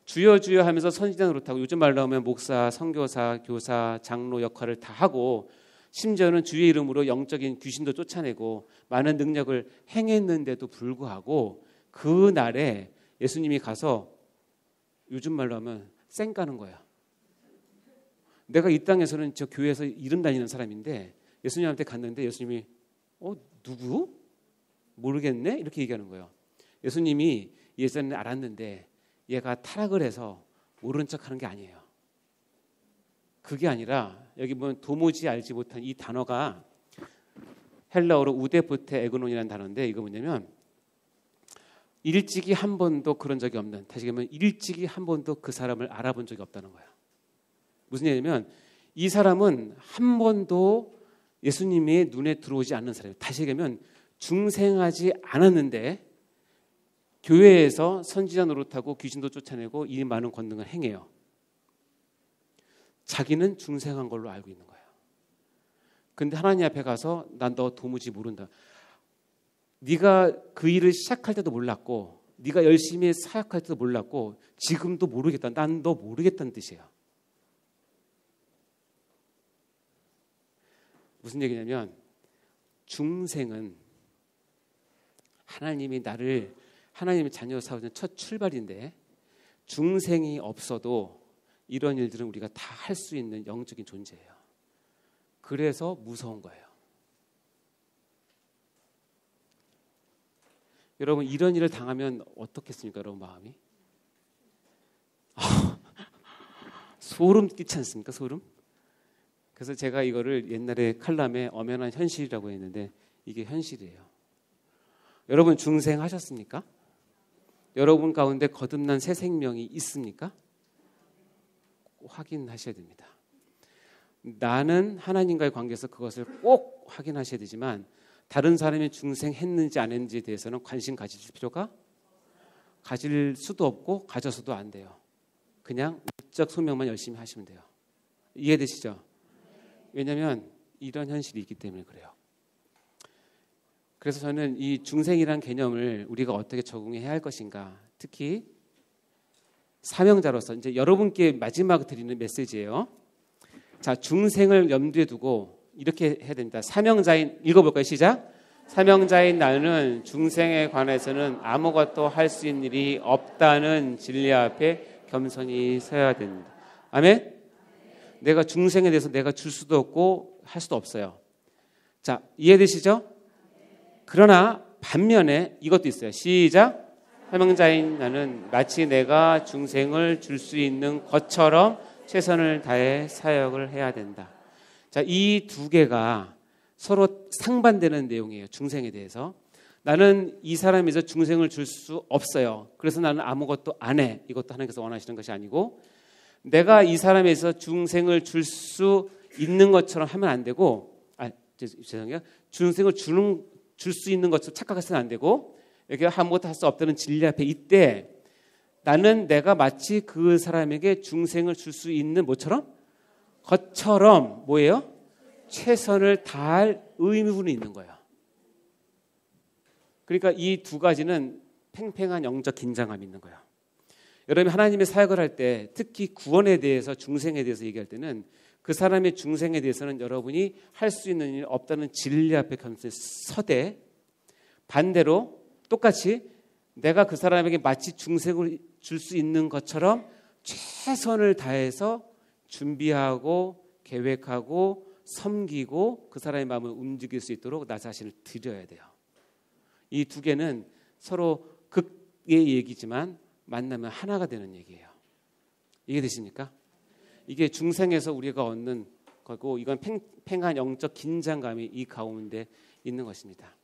주여 주여 하면서 선지자 노릇하고 요즘 말로 하면 목사, 선교사, 교사, 장로 역할을 다 하고 심지어는 주의 이름으로 영적인 귀신도 쫓아내고 많은 능력을 행했는데도 불구하고 그 날에 예수님이 가서 요즘 말로 하면 쌩 까는 거예요. 내가 이 땅에서는 저 교회에서 이름 다니는 사람인데 예수님한테 갔는데 예수님이 누구? 모르겠네? 이렇게 얘기하는 거예요. 예수님이 예전에 알았는데 얘가 타락을 해서 모른 척하는 게 아니에요. 그게 아니라 여기 보면 도무지 알지 못한 이 단어가 헬라어로 우데포테 에그논이라는 단어인데 이거 뭐냐면 일찍이 한 번도 그런 적이 없는, 다시 얘기하면 일찍이 한 번도 그 사람을 알아본 적이 없다는 거예요. 무슨 얘기냐면 이 사람은 한 번도 예수님의 눈에 들어오지 않는 사람이에요. 다시 얘기하면 중생하지 않았는데 교회에서 선지자 노릇하고 귀신도 쫓아내고 이 많은 권능을 행해요. 자기는 중생한 걸로 알고 있는 거예요. 근데 하나님 앞에 가서 난 너 도무지 모른다. 네가 그 일을 시작할 때도 몰랐고 네가 열심히 사역할 때도 몰랐고 지금도 모르겠다. 난 너 모르겠다는 뜻이에요. 무슨 얘기냐면 중생은 하나님이 나를 하나님의 자녀로 세우는 첫 출발인데 중생이 없어도 이런 일들은 우리가 다 할 수 있는 영적인 존재예요. 그래서 무서운 거예요. 여러분 이런 일을 당하면 어떻겠습니까? 여러분 마음이 소름 끼치 않습니까? 소름? 그래서 제가 이거를 옛날에 칼럼에 엄연한 현실이라고 했는데 이게 현실이에요. 여러분 중생 하셨습니까? 여러분 가운데 거듭난 새 생명이 있습니까? 확인하셔야 됩니다. 나는 하나님과의 관계에서 그것을 꼭 확인하셔야 되지만 다른 사람이 중생했는지 안 했는지에 대해서는 관심 가질 필요가 가질 수도 없고 가져서도 안 돼요. 그냥 우적 소명만 열심히 하시면 돼요. 이해되시죠? 왜냐하면 이런 현실이 있기 때문에 그래요. 그래서 저는 이 중생이란 개념을 우리가 어떻게 적응해야 할 것인가, 특히 사명자로서 이제 여러분께 마지막 드리는 메시지예요. 자, 중생을 염두에 두고 이렇게 해야 됩니다. 사명자인, 읽어볼까요? 시작. 사명자인 나는 중생에 관해서는 아무것도 할 수 있는 일이 없다는 진리 앞에 겸손히 서야 됩니다. 아멘? 내가 중생에 대해서 내가 줄 수도 없고 할 수도 없어요. 자, 이해되시죠? 그러나 반면에 이것도 있어요. 시작. 사명자인 나는 마치 내가 중생을 줄 수 있는 것처럼 최선을 다해 사역을 해야 된다. 자, 이 두 개가 서로 상반되는 내용이에요. 중생에 대해서. 나는 이 사람에서 중생을 줄 수 없어요. 그래서 나는 아무것도 안 해. 이것도 하나님께서 원하시는 것이 아니고 내가 이 사람에서 중생을 줄 수 있는 것처럼 하면 안 되고 죄송해요. 중생을 줄 수 있는 것처럼 착각해서는 안 되고 여기 아무것도 할 수 없다는 진리 앞에 이때 나는 내가 마치 그 사람에게 중생을 줄 수 있는 뭐처럼? 것처럼 뭐예요? 최선을 다할 의무는 있는 거예요. 그러니까 이 두 가지는 팽팽한 영적 긴장감이 있는 거예요. 여러분이 하나님의 사역을 할 때 특히 구원에 대해서 중생에 대해서 얘기할 때는 그 사람의 중생에 대해서는 여러분이 할 수 있는 일 없다는 진리 앞에 겸손히 서되 반대로 똑같이 내가 그 사람에게 마치 중생을 줄 수 있는 것처럼 최선을 다해서 준비하고 계획하고 섬기고 그 사람의 마음을 움직일 수 있도록 나 자신을 드려야 돼요. 이 두 개는 서로 극의 얘기지만 만나면 하나가 되는 얘기예요. 이해되십니까? 이게 중생에서 우리가 얻는 거고 이건 팽팽한 영적 긴장감이 이 가운데 있는 것입니다.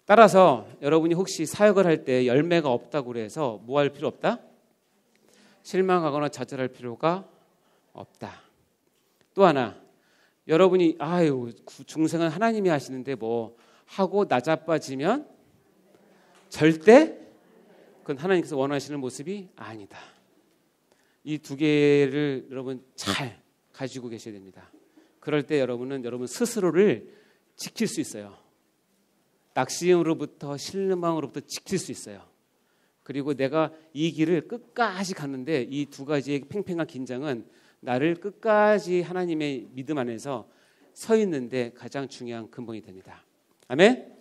따라서 여러분이 혹시 사역을 할 때 열매가 없다고 해서 뭐 할 필요 없다? 실망하거나 좌절할 필요가 없다. 또 하나 여러분이 중생은 하나님이 하시는데 뭐 하고 나자빠지면 절대 그건 하나님께서 원하시는 모습이 아니다. 이 두 개를 여러분 잘 가지고 계셔야 됩니다. 그럴 때 여러분은 여러분 스스로를 지킬 수 있어요. 낙심으로부터 실망으로부터 지킬 수 있어요. 그리고 내가 이 길을 끝까지 가는데 이 두 가지의 팽팽한 긴장은 나를 끝까지 하나님의 믿음 안에서 서 있는데 가장 중요한 근본이 됩니다. 아멘?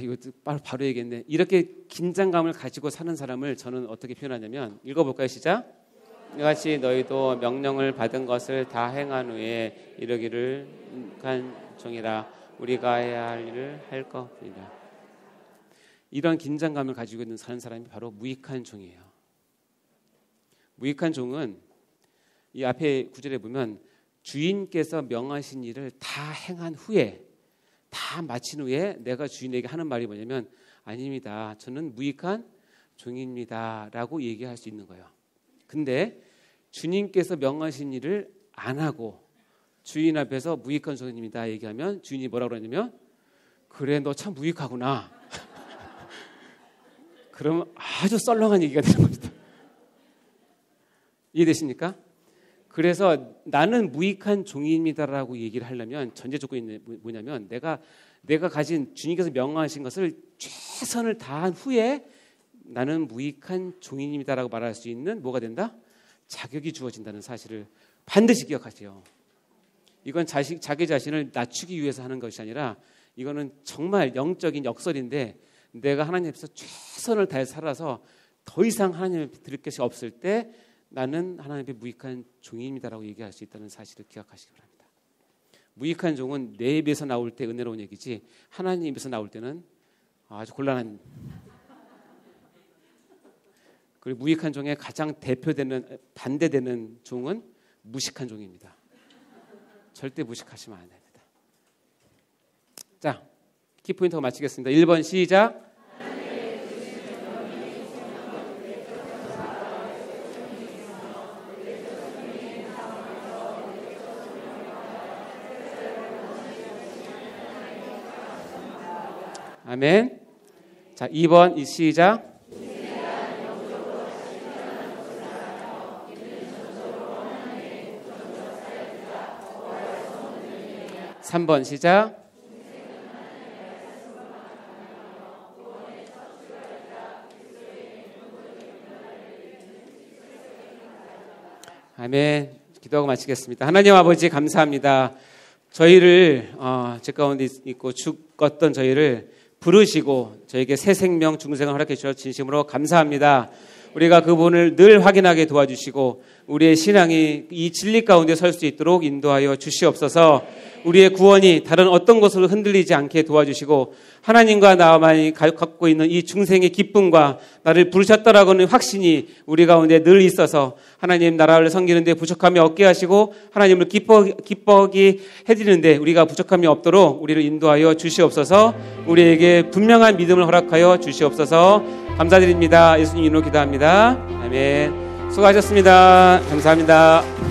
이것도 바로 얘기했네. 이렇게 긴장감을 가지고 사는 사람을 저는 어떻게 표현하냐면 읽어볼까요? 시작. 이같이 너희도 명령을 받은 것을 다 행한 후에 이르기를 간 종이라 우리가 해야 할 일을 할 것이다. 이런 긴장감을 가지고 있는 사는 사람이 바로 무익한 종이에요. 무익한 종은 이 앞에 구절에 보면 주인께서 명하신 일을 다 행한 후에 다 마친 후에 내가 주인에게 하는 말이 뭐냐면 아닙니다. 저는 무익한 종입니다. 라고 얘기할 수 있는 거예요. 근데 주님께서 명하신 일을 안 하고 주인 앞에서 무익한 종입니다 얘기하면 주인이 뭐라고 그러냐면 그래 너 참 무익하구나. 그러면 아주 썰렁한 얘기가 되는 겁니다. 이해되십니까? 그래서 나는 무익한 종입니다라고 얘기를 하려면 전제 조건이 뭐냐면 내가 가진 주님께서 명령하신 것을 최선을 다한 후에 나는 무익한 종입니다라고 말할 수 있는 뭐가 된다? 자격이 주어진다는 사실을 반드시 기억하세요. 이건 자기 자신을 낮추기 위해서 하는 것이 아니라 이거는 정말 영적인 역설인데 내가 하나님 앞에서 최선을 다해 살아서 더 이상 하나님 앞에 드릴 것이 없을 때 나는 하나님 앞에 무익한 종입니다라고 얘기할 수 있다는 사실을 기억하시기 바랍니다. 무익한 종은 내 입에서 나올 때 은혜로운 얘기지 하나님 입에서 나올 때는 아주 곤란한. 그리고 무익한 종의 가장 대표되는 반대되는 종은 무식한 종입니다. 절대 무식하시면 안 됩니다. 자, 키포인트가 마치겠습니다. 1번 시작. 아멘. 자, 2번 시작. 3번 시작. 아멘. 기도하고 마치겠습니다. 하나님 아버지 감사합니다. 저희를 제 가운데 있고 죽었던 저희를 부르시고 저에게 새 생명 중생을 허락해 주셔서 진심으로 감사합니다. 우리가 그분을 늘 확인하게 도와주시고 우리의 신앙이 이 진리 가운데 설 수 있도록 인도하여 주시옵소서. 우리의 구원이 다른 어떤 것으로 흔들리지 않게 도와주시고 하나님과 나만이 갖고 있는 이 중생의 기쁨과 나를 부르셨다라고는 확신이 우리 가운데 늘 있어서 하나님 나라를 섬기는 데 부족함이 없게 하시고 하나님을 기뻐하게 해드리는데 우리가 부족함이 없도록 우리를 인도하여 주시옵소서. 우리에게 분명한 믿음을 허락하여 주시옵소서. 감사드립니다. 예수님 이름으로 기도합니다. 아멘. 수고하셨습니다. 감사합니다.